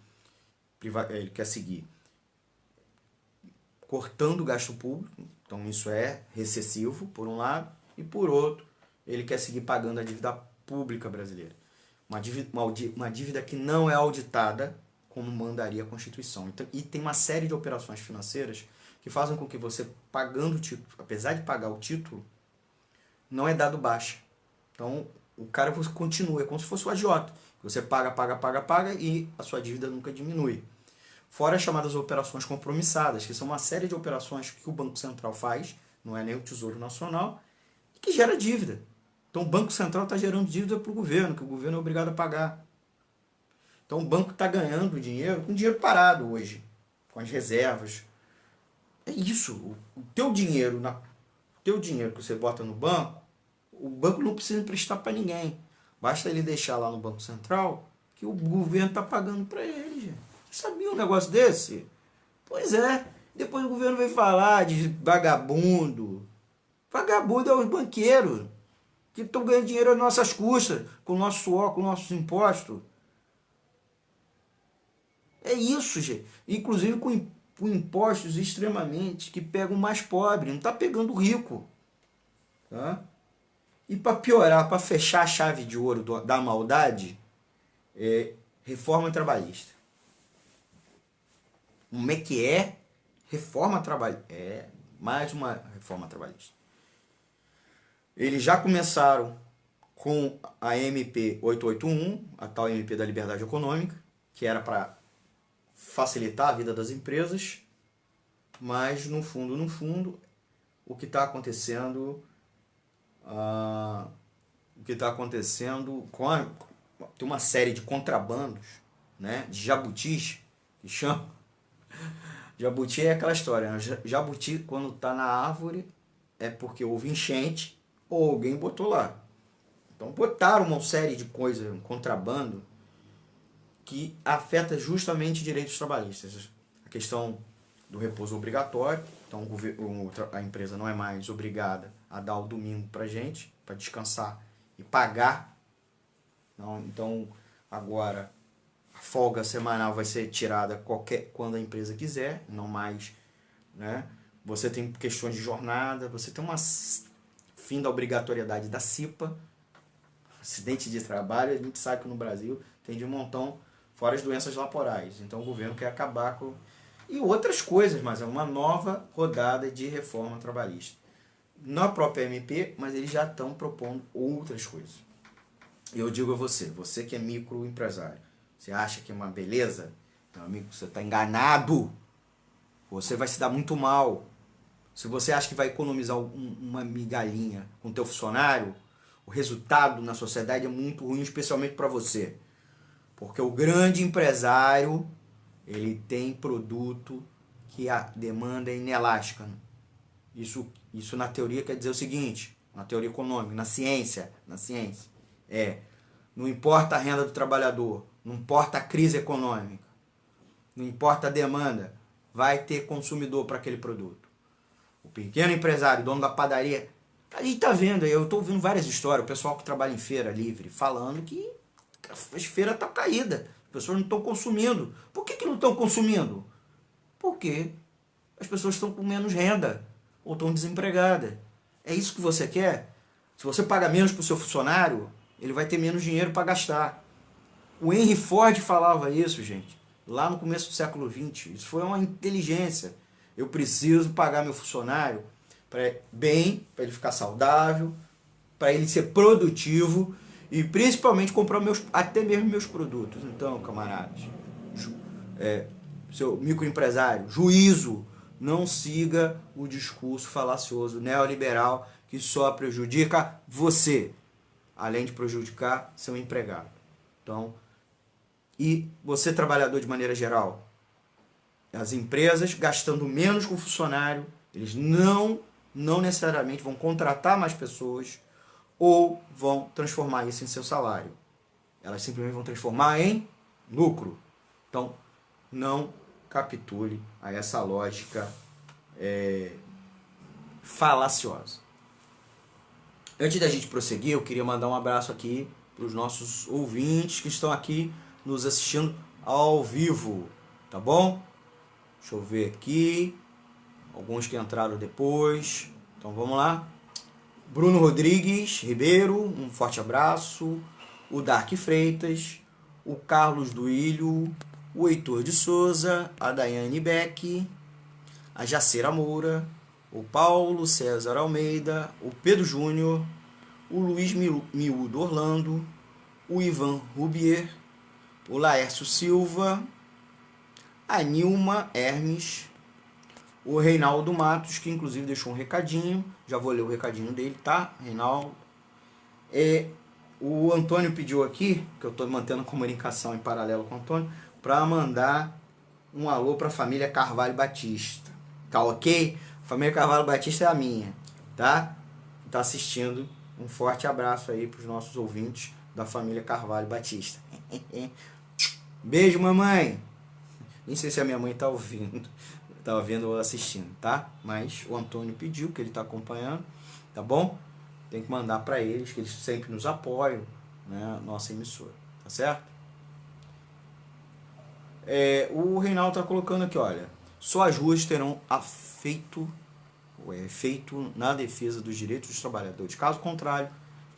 cortando o gasto público. Então, isso é recessivo, por um lado, e por outro, ele quer seguir pagando a dívida pública brasileira. Uma dívida que não é auditada, como mandaria a Constituição. Então, e tem uma série de operações financeiras que fazem com que você, pagando o título, apesar de pagar o título, não é dado baixa. Então, o cara continua, é como se fosse o agiota. Você paga, paga, paga, paga e a sua dívida nunca diminui. Fora as chamadas operações compromissadas, que são uma série de operações que o Banco Central faz, não é nem o Tesouro Nacional, que gera dívida. Então o Banco Central está gerando dívida para o governo, que o governo é obrigado a pagar. Então o banco está ganhando dinheiro com dinheiro parado hoje, com as reservas. É isso. O teu dinheiro, teu dinheiro que você bota no banco, o banco não precisa emprestar para ninguém. Basta ele deixar lá no Banco Central que o governo está pagando para ele, gente. Você sabia um negócio desse? Pois é. Depois o governo veio falar de vagabundo. Vagabundo é os banqueiros que estão ganhando dinheiro às nossas custas, com o nosso suor, com os nossos impostos. É isso, gente. Inclusive com impostos extremamente que pegam o mais pobre, não está pegando o rico. Tá? E para piorar, para fechar a chave de ouro da maldade, reforma trabalhista. Como é que é? Reforma trabalhista. É mais uma reforma trabalhista. Eles já começaram com a MP 881, a tal MP da Liberdade Econômica, que era para facilitar a vida das empresas, mas no fundo, o que está acontecendo, tem uma série de contrabandos, né, de jabutis, que chama. Jabuti é aquela história, né? Jabuti, quando está na árvore, é porque houve enchente ou alguém botou lá. Então botaram uma série de coisas, um contrabando, que afeta justamente direitos trabalhistas. A questão do repouso obrigatório, então a empresa não é mais obrigada a dar o domingo para gente, para descansar e pagar. Então agora a folga semanal vai ser tirada quando a empresa quiser, não mais, né? Você tem questões de jornada, você tem fim da obrigatoriedade da CIPA, acidente de trabalho, a gente sabe que no Brasil tem de um montão, fora as doenças laborais. Então o governo quer acabar com... E outras coisas, mas é uma nova rodada de reforma trabalhista. Na própria MP, mas eles já estão propondo outras coisas. E eu digo a você que é microempresário, você acha que é uma beleza? Meu amigo, você está enganado. Você vai se dar muito mal. Se você acha que vai economizar uma migalhinha com o teu funcionário, o resultado na sociedade é muito ruim, especialmente para você. Porque o grande empresário, ele tem produto que a demanda é inelástica. Isso na teoria quer dizer o seguinte, na teoria econômica, na ciência, não importa a renda do trabalhador, não importa a crise econômica, não importa a demanda, vai ter consumidor para aquele produto. O pequeno empresário, dono da padaria, a gente tá vendo, eu estou ouvindo várias histórias, o pessoal que trabalha em feira livre, falando que as feiras estão caídas, as pessoas não estão consumindo. Por que não estão consumindo? Porque as pessoas estão com menos renda, ou estão desempregadas. É isso que você quer? Se você paga menos para o seu funcionário, ele vai ter menos dinheiro para gastar. O Henry Ford falava isso, gente, lá no começo do século XX. Isso foi uma inteligência. Eu preciso pagar meu funcionário para ele ficar saudável, para ele ser produtivo e principalmente comprar até mesmo meus produtos. Então, camaradas, seu microempresário, juízo, não siga o discurso falacioso neoliberal que só prejudica você, além de prejudicar seu empregado. Então, e você trabalhador de maneira geral, as empresas gastando menos com o funcionário, eles não necessariamente vão contratar mais pessoas ou vão transformar isso em seu salário. Elas simplesmente vão transformar em lucro. Então, não capitule a essa lógica falaciosa. Antes da gente prosseguir, eu queria mandar um abraço aqui para os nossos ouvintes que estão aqui nos assistindo ao vivo, tá bom? Deixa eu ver aqui, alguns que entraram depois, então vamos lá. Bruno Rodrigues Ribeiro, um forte abraço. O Dark Freitas, o Carlos Duílio, o Heitor de Souza, a Daiane Beck, a Jacira Moura, o Paulo César Almeida, o Pedro Júnior, o Luiz Miúdo Orlando, o Ivan Rubier, o Laércio Silva, a Nilma Hermes, o Reinaldo Matos, que inclusive deixou um recadinho, já vou ler o recadinho dele, tá, Reinaldo? O Antônio pediu aqui, que eu estou mantendo a comunicação em paralelo com o Antônio, para mandar um alô para a família Carvalho Batista. Tá ok? A família Carvalho Batista é a minha, tá? Tá assistindo. Um forte abraço aí para os nossos ouvintes da família Carvalho Batista. Beijo, mamãe! Nem sei se a minha mãe tá ouvindo ou assistindo, tá? Mas o Antônio pediu, que ele tá acompanhando, tá bom? Tem que mandar para eles, que eles sempre nos apoiam, né? Nossa emissora, tá certo? O Reinaldo tá colocando aqui, olha, só as ruas terão efeito na defesa dos direitos dos trabalhadores. Caso contrário,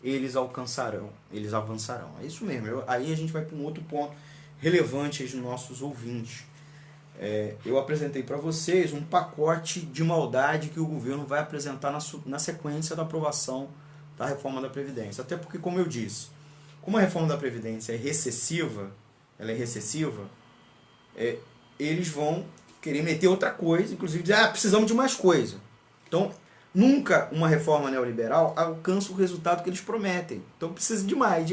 eles avançarão. É isso mesmo. Aí a gente vai para um outro ponto relevante aos nossos ouvintes. Eu apresentei para vocês um pacote de maldade que o governo vai apresentar na sequência da aprovação da reforma da Previdência. Até porque, como eu disse, como a reforma da Previdência é recessiva, eles vão querer meter outra coisa, inclusive dizer, precisamos de mais coisa. Então, nunca uma reforma neoliberal alcança o resultado que eles prometem. Então, precisa de mais,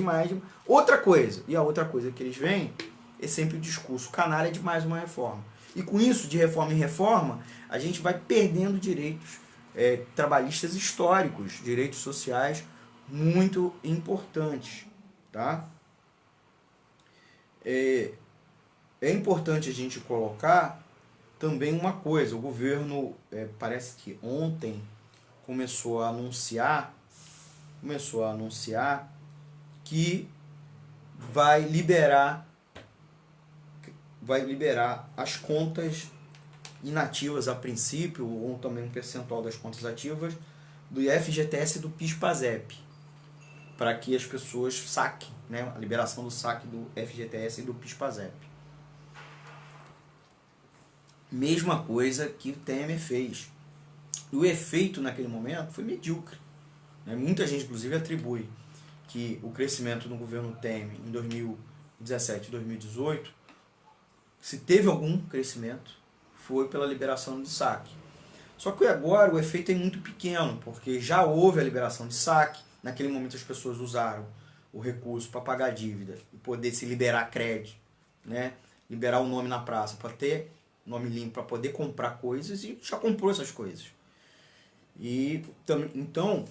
outra coisa. E a outra coisa que eles veem é sempre o discurso canalha de mais uma reforma. E com isso, de reforma em reforma, a gente vai perdendo direitos trabalhistas históricos, direitos sociais muito importantes. Tá? É importante a gente colocar também uma coisa. O governo, parece que ontem, começou a anunciar que vai liberar as contas inativas a princípio, ou também um percentual das contas ativas, do FGTS e do PIS/PASEP, para que as pessoas saquem, né, a liberação do saque do FGTS e do PIS/PASEP. Mesma coisa que o Temer fez. E o efeito naquele momento foi medíocre. Muita gente, inclusive, atribui que o crescimento no governo Temer em 2017 e 2018, se teve algum crescimento, foi pela liberação do saque. Só que agora o efeito é muito pequeno, porque já houve a liberação de saque. Naquele momento as pessoas usaram o recurso para pagar a dívida e poder se liberar crédito, né? Liberar o nome na praça para ter nome limpo, para poder comprar coisas, e já comprou essas coisas. E então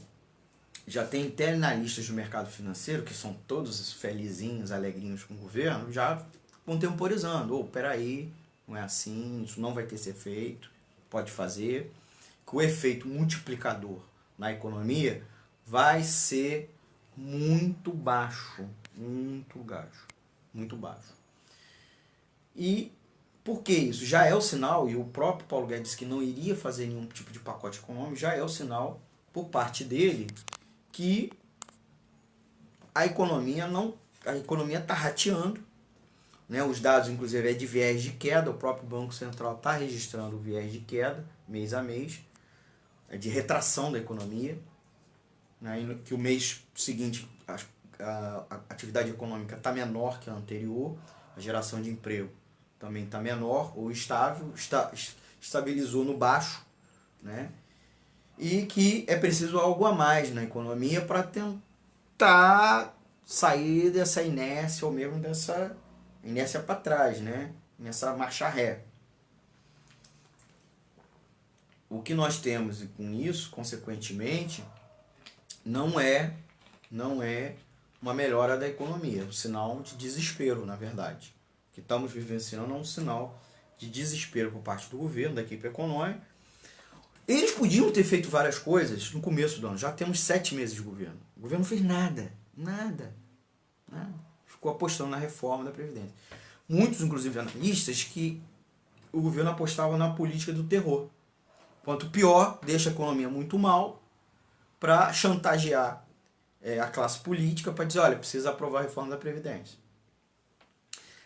já tem até analistas do mercado financeiro, que são todos felizinhos, alegrinhos com o governo, já contemporizando. Peraí, não é assim, isso não vai ter ser feito, pode fazer. Que o efeito multiplicador na economia vai ser muito baixo. E por que isso? Já é o sinal, e o próprio Paulo Guedes disse que não iria fazer nenhum tipo de pacote econômico, já é o sinal por parte dele que a economia está rateando, né? Os dados, inclusive, é de viés de queda. O próprio Banco Central está registrando o viés de queda, mês a mês, de retração da economia, né? Que o mês seguinte a atividade econômica está menor que a anterior, a geração de emprego também está menor ou estável, estabilizou no baixo, né? E que é preciso algo a mais na economia para tentar sair dessa inércia, ou mesmo dessa inércia para trás, né? Nessa marcha ré. O que nós temos com isso, consequentemente, não é uma melhora da economia, é um sinal de desespero, na verdade. O que estamos vivenciando é um sinal de desespero por parte do governo, da equipe econômica. Eles podiam ter feito várias coisas no começo do ano. Já temos 7 meses de governo. O governo não fez nada. Ficou apostando na reforma da Previdência. Muitos, inclusive analistas, que o governo apostava na política do terror. Quanto pior, deixa a economia muito mal, para chantagear a classe política, para dizer, olha, precisa aprovar a reforma da Previdência.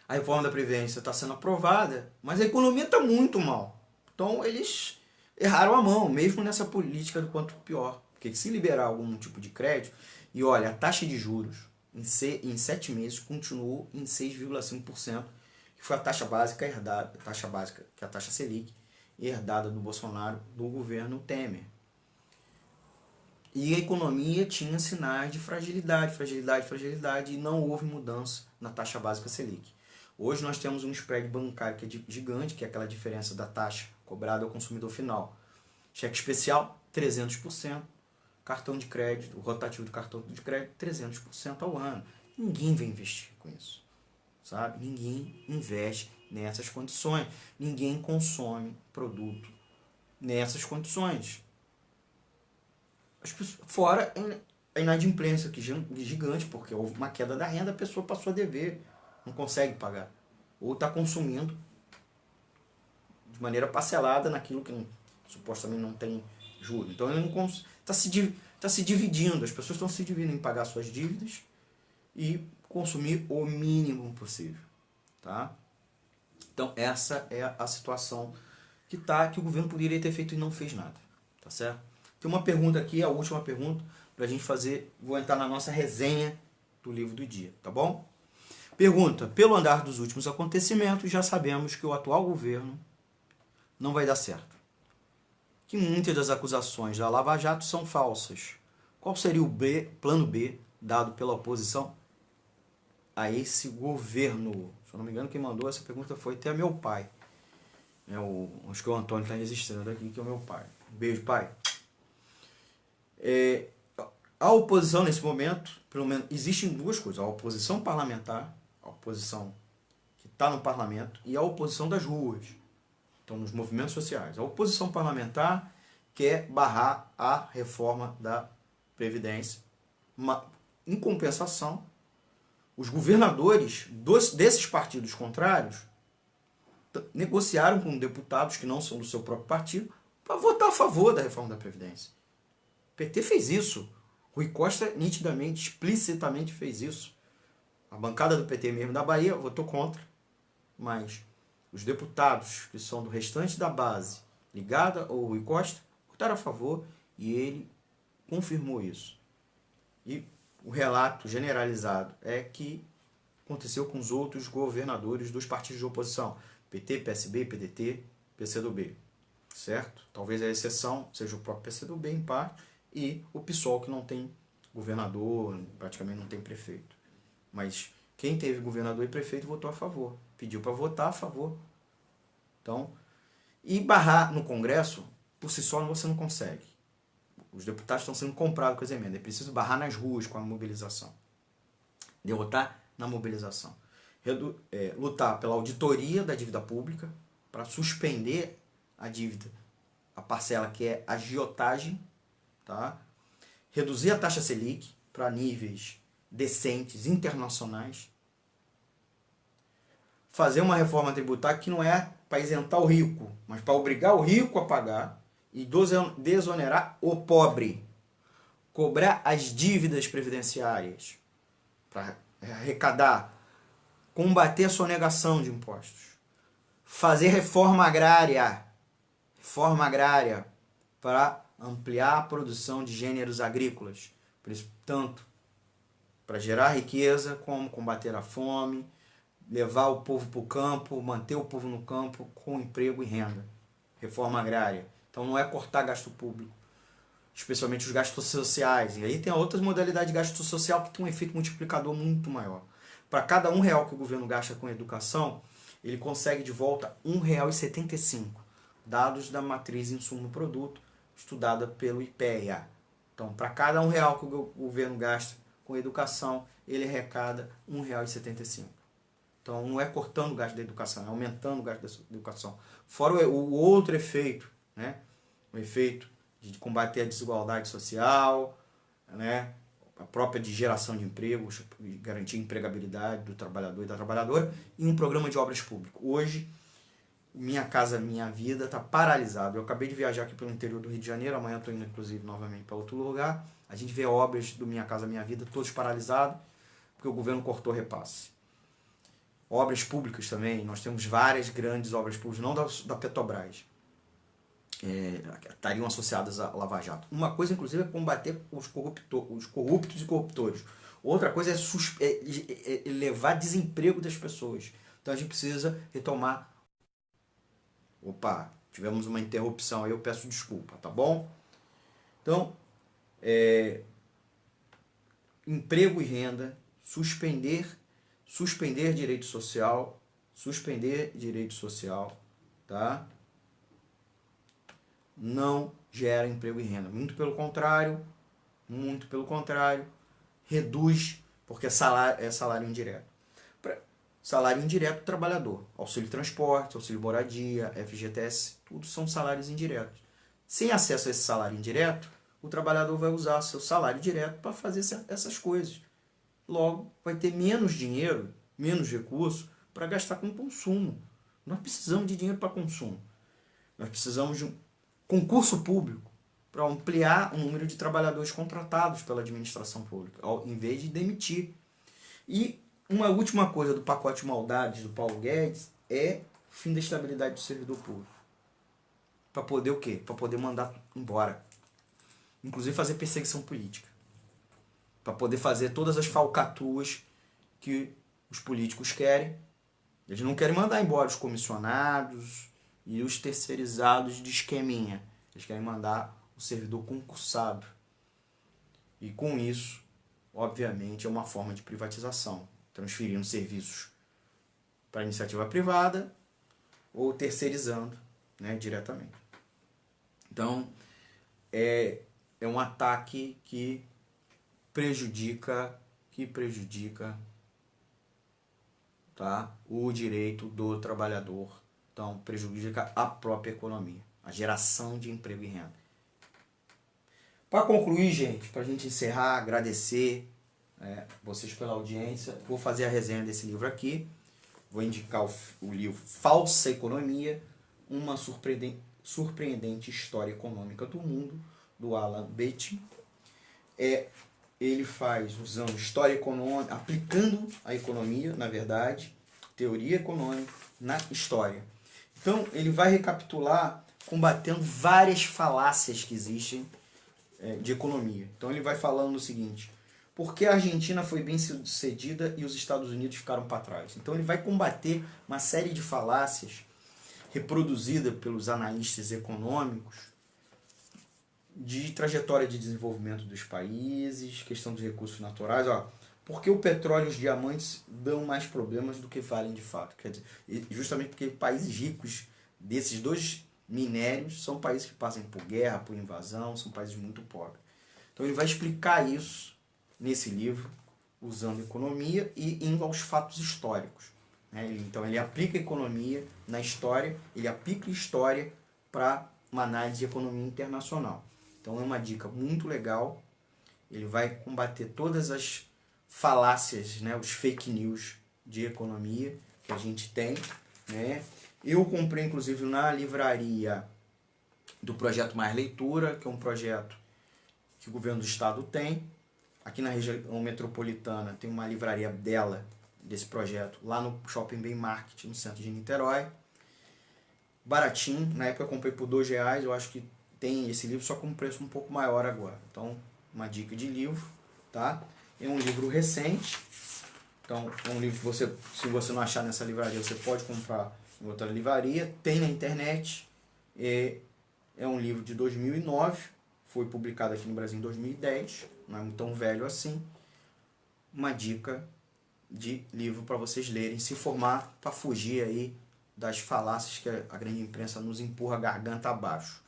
A reforma da Previdência está sendo aprovada, mas a economia está muito mal. Então, eles erraram a mão, mesmo nessa política do quanto pior. Porque se liberar algum tipo de crédito, e olha, a taxa de juros em 7 meses continuou em 6,5%, que foi a taxa básica herdada, a taxa básica, que é a taxa Selic, herdada do Bolsonaro, do governo Temer. E a economia tinha sinais de fragilidade, e não houve mudança na taxa básica Selic. Hoje nós temos um spread bancário que é gigante, que é aquela diferença da taxa cobrada ao consumidor final. Cheque especial, 300%. Cartão de crédito, o rotativo do cartão de crédito, 300% ao ano. Ninguém vai investir com isso, sabe? Ninguém investe nessas condições. Ninguém consome produto nessas condições. Fora a inadimplência, que é gigante, porque houve uma queda da renda, a pessoa passou a dever, não consegue pagar. Ou está consumindo de maneira parcelada naquilo que supostamente não tem juros. Então ele não está se dividindo, as pessoas estão se dividindo em pagar suas dívidas e consumir o mínimo possível. Tá? Então essa é a situação que o governo poderia ter feito e não fez nada. Tá certo? Tem uma pergunta aqui, a última pergunta, para a gente fazer, vou entrar na nossa resenha do livro do dia, tá bom? Pergunta: pelo andar dos últimos acontecimentos, já sabemos que o atual governo não vai dar certo. Que muitas das acusações da Lava Jato são falsas. Qual seria o plano B dado pela oposição a esse governo? Se eu não me engano, quem mandou essa pergunta foi até meu pai. Acho que o Antônio está registrando aqui, que é o meu pai. Um beijo, pai. A oposição nesse momento, pelo menos, existem duas coisas: a oposição parlamentar, a oposição que está no parlamento, e a oposição das ruas, então nos movimentos sociais. A oposição parlamentar quer barrar a reforma da Previdência. Em compensação, os governadores desses partidos contrários negociaram com deputados que não são do seu próprio partido para votar a favor da reforma da Previdência. O PT fez isso. Rui Costa nitidamente, explicitamente fez isso. A bancada do PT mesmo da Bahia votou contra, mas os deputados que são do restante da base ligada ao Rui Costa votaram a favor e ele confirmou isso. E o relato generalizado é que aconteceu com os outros governadores dos partidos de oposição: PT, PSB, PDT, PCdoB. Certo? Talvez a exceção seja o próprio PCdoB em parte, e o PSOL, que não tem governador, praticamente não tem prefeito. Mas quem teve governador e prefeito votou a favor. Pediu para votar a favor. Então, e barrar no Congresso, por si só você não consegue. Os deputados estão sendo comprados com as emendas. É preciso barrar nas ruas com a mobilização. Derrotar na mobilização. Lutar pela auditoria da dívida pública, para suspender a dívida, a parcela que é agiotagem, tá? Reduzir a taxa Selic para níveis decentes, internacionais. Fazer uma reforma tributária que não é para isentar o rico, mas para obrigar o rico a pagar e desonerar o pobre. Cobrar as dívidas previdenciárias para arrecadar, combater a sonegação de impostos. Fazer reforma agrária para ampliar a produção de gêneros agrícolas, tanto para gerar riqueza como combater a fome, levar o povo para o campo, manter o povo no campo com emprego e renda. Reforma agrária. Então não é cortar gasto público, especialmente os gastos sociais. E aí tem outras modalidades de gasto social que tem um efeito multiplicador muito maior. Para cada R$1 que o governo gasta com educação, ele consegue de volta R$1,75, dados da matriz insumo-produto, estudada pelo IPEA. Então, para cada R$1 que o governo gasta com educação, ele arrecada R$1,75. Então, não é cortando o gasto da educação, é aumentando o gasto da educação. Fora o outro efeito, né? O efeito de combater a desigualdade social, né? A própria de geração de emprego, garantir a empregabilidade do trabalhador e da trabalhadora, e um programa de obras públicas. Hoje, Minha Casa Minha Vida está paralisado. Eu acabei de viajar aqui pelo interior do Rio de Janeiro, amanhã estou indo, inclusive, novamente para outro lugar. A gente vê obras do Minha Casa Minha Vida todos paralisados, porque o governo cortou repasse. Obras públicas também, nós temos várias grandes obras públicas, não da Petrobras, estariam associadas à Lava Jato. Uma coisa, inclusive, é combater os corruptos e corruptores. Outra coisa é levar desemprego das pessoas. Então a gente precisa retomar. Opa, tivemos uma interrupção aí, eu peço desculpa, tá bom? Então, emprego e renda, suspender direito social, tá? Não gera emprego e renda. Muito pelo contrário, reduz, porque é salário indireto. Salário indireto do trabalhador. Auxílio transporte, auxílio moradia, FGTS, tudo são salários indiretos. Sem acesso a esse salário indireto, o trabalhador vai usar seu salário direto para fazer essas coisas. Logo, vai ter menos dinheiro, menos recurso para gastar com consumo. Nós precisamos de dinheiro para consumo. Nós precisamos de um concurso público para ampliar o número de trabalhadores contratados pela administração pública, em vez de demitir. E uma última coisa do pacote maldades do Paulo Guedes é o fim da estabilidade do servidor público. Para poder o quê? Para poder mandar embora. Inclusive fazer perseguição política. Para poder fazer todas as falcatruas que os políticos querem. Eles não querem mandar embora os comissionados e os terceirizados de esqueminha. Eles querem mandar o servidor concursado. E com isso, obviamente, é uma forma de privatização. Transferindo serviços para a iniciativa privada ou terceirizando, né, diretamente. Então, é um ataque que prejudica tá, o direito do trabalhador. Então, prejudica a própria economia, a geração de emprego e renda. Para concluir, gente, para a gente encerrar, agradecer vocês pela audiência, vou fazer a resenha desse livro aqui. Vou indicar o livro Falsa Economia, uma surpreendente história econômica do mundo, do Alan Beatty. Ele faz usando história econômica, aplicando a economia, na verdade, teoria econômica na história. Então, ele vai recapitular combatendo várias falácias que existem de economia. Então, ele vai falando o seguinte: por que a Argentina foi bem sucedida e os Estados Unidos ficaram para trás? Então, ele vai combater uma série de falácias reproduzidas pelos analistas econômicos de trajetória de desenvolvimento dos países, questão dos recursos naturais. Por que o petróleo e os diamantes dão mais problemas do que valem de fato? Quer dizer, justamente porque países ricos desses dois minérios são países que passam por guerra, por invasão, são países muito pobres. Então ele vai explicar isso nesse livro, usando economia e indo aos fatos históricos. Então ele aplica economia na história, ele aplica história para uma análise de economia internacional. Então é uma dica muito legal. Ele vai combater todas as falácias, os fake news de economia que a gente tem. Eu comprei, inclusive, na livraria do Projeto Mais Leitura, que é um projeto que o governo do estado tem. Aqui na região metropolitana tem uma livraria desse projeto, lá no Shopping Bem Market, no centro de Niterói. Baratinho, na época eu comprei por R$2, eu acho que tem esse livro só com um preço um pouco maior agora. Então, uma dica de livro, tá? É um livro recente, então é um livro que se você não achar nessa livraria, você pode comprar em outra livraria, tem na internet. É um livro de 2009, foi publicado aqui no Brasil em 2010, não é tão velho assim. Uma dica de livro para vocês lerem, se informar, para fugir aí das falácias que a grande imprensa nos empurra a garganta abaixo.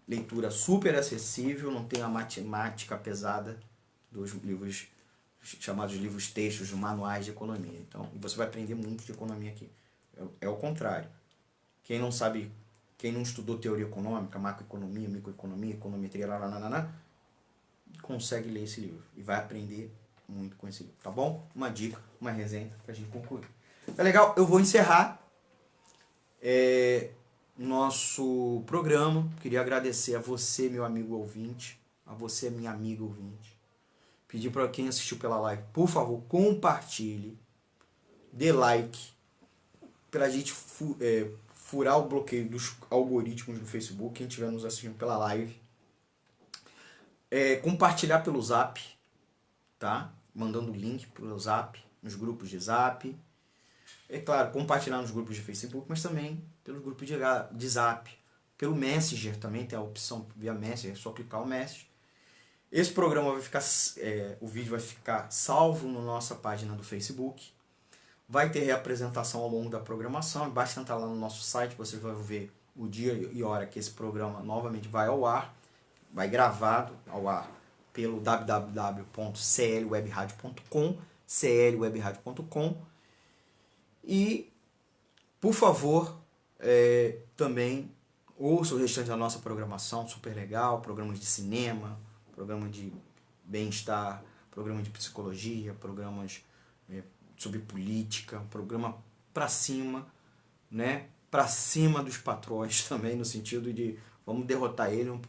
Leitura super acessível, não tem a matemática pesada dos livros chamados livros textos, manuais de economia. Então, você vai aprender muito de economia aqui. É o contrário. Quem não sabe, quem não estudou teoria econômica, macroeconomia, microeconomia, econometria, consegue ler esse livro e vai aprender muito com esse livro, tá bom? Uma dica, uma resenha pra gente concluir. Tá legal? Eu vou encerrar nosso programa. Queria agradecer a você, meu amigo ouvinte, a você, minha amiga ouvinte. Pedir para quem assistiu pela live, por favor, compartilhe, dê like, para a gente furar o bloqueio dos algoritmos do Facebook, quem estiver nos assistindo pela live, compartilhar pelo Zap, tá? Mandando o link pelo Zap, nos grupos de Zap. É claro, compartilhar nos grupos de Facebook, mas também pelos grupos de Zap. Pelo Messenger também tem a opção via Messenger, é só clicar o Messenger. Esse programa vai ficar, o vídeo vai ficar salvo na nossa página do Facebook. Vai ter reapresentação ao longo da programação. Basta entrar lá no nosso site, você vai ver o dia e hora que esse programa novamente vai ao ar. Vai gravado ao ar pelo www.clwebradio.com, clwebradio.com. E, por favor, também ouça o restante da nossa programação, super legal, programas de cinema, programa de bem-estar, programa de psicologia, programas sobre política, um programa para cima, né? Para cima dos patrões também, no sentido de vamos derrotar ele.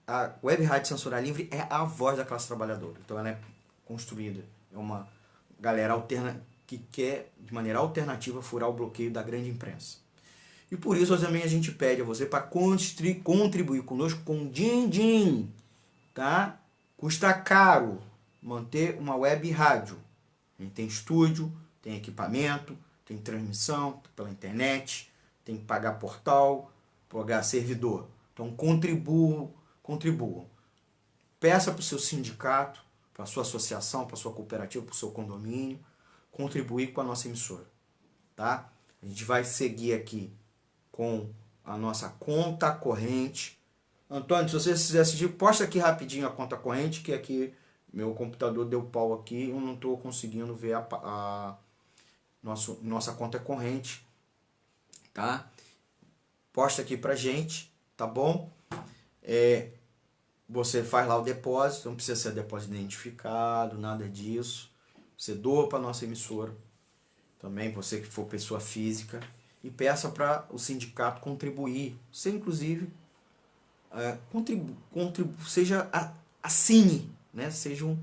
A Web Rádio Censura Livre é a voz da classe trabalhadora, então ela é construída, é uma galera que quer, de maneira alternativa, furar o bloqueio da grande imprensa. E por isso também a gente pede a você para contribuir conosco com din-din, tá? Custa caro manter uma web rádio. A gente tem estúdio, tem equipamento, tem transmissão pela internet, tem que pagar portal, pagar servidor. Então contribuam. Peça para o seu sindicato, para a sua associação, para a sua cooperativa, para o seu condomínio, contribuir com a nossa emissora. Tá? A gente vai seguir aqui com a nossa conta corrente. Antônio, se você quiser assistir, posta aqui rapidinho a conta corrente, que aqui meu computador deu pau aqui, eu não estou conseguindo ver nossa conta corrente, tá? Posta aqui pra gente, tá bom? Você faz lá o depósito, não precisa ser depósito identificado, nada disso. Você doa para nossa emissora, também você que for pessoa física, e peça para o sindicato contribuir. Você, inclusive, assine, né? Seja um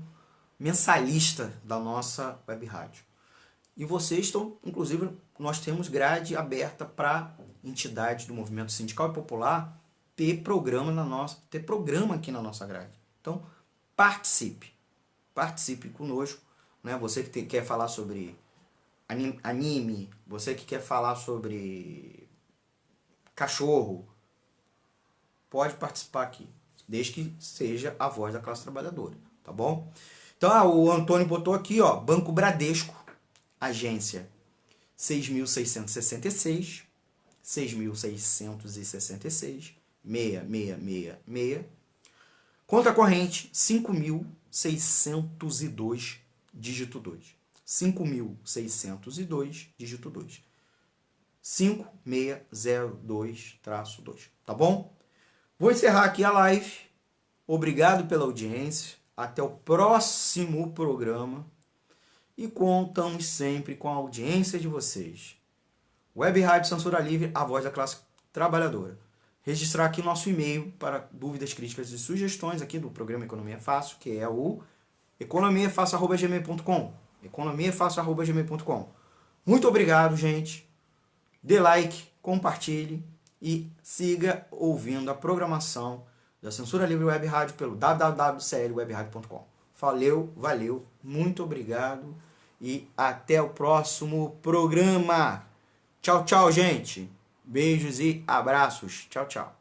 mensalista da nossa web rádio. E vocês estão, inclusive, nós temos grade aberta para entidades do movimento sindical e popular ter programa aqui na nossa grade. Então, participe conosco, né? Você que quer falar sobre anime, você que quer falar sobre cachorro, pode participar aqui, desde que seja a voz da classe trabalhadora, tá bom? Então, o Antônio botou aqui, ó, Banco Bradesco, agência 6.666, 6.666, 6666, conta corrente 5.602, dígito 2. 5.602, dígito 2. 5602-2, tá bom? Vou encerrar aqui a live. Obrigado pela audiência. Até o próximo programa. E contamos sempre com a audiência de vocês. Web Rádio Censura Livre, a voz da classe trabalhadora. Registrar aqui nosso e-mail para dúvidas, críticas e sugestões aqui do programa Economia Fácil, que é o economiafácil@gmail.com. economiafácil@gmail.com. Muito obrigado, gente. Dê like, compartilhe e siga ouvindo a programação da Censura Livre Web Rádio pelo www.clwebradio.com. Valeu, muito obrigado e até o próximo programa. Tchau, gente. Beijos e abraços. Tchau.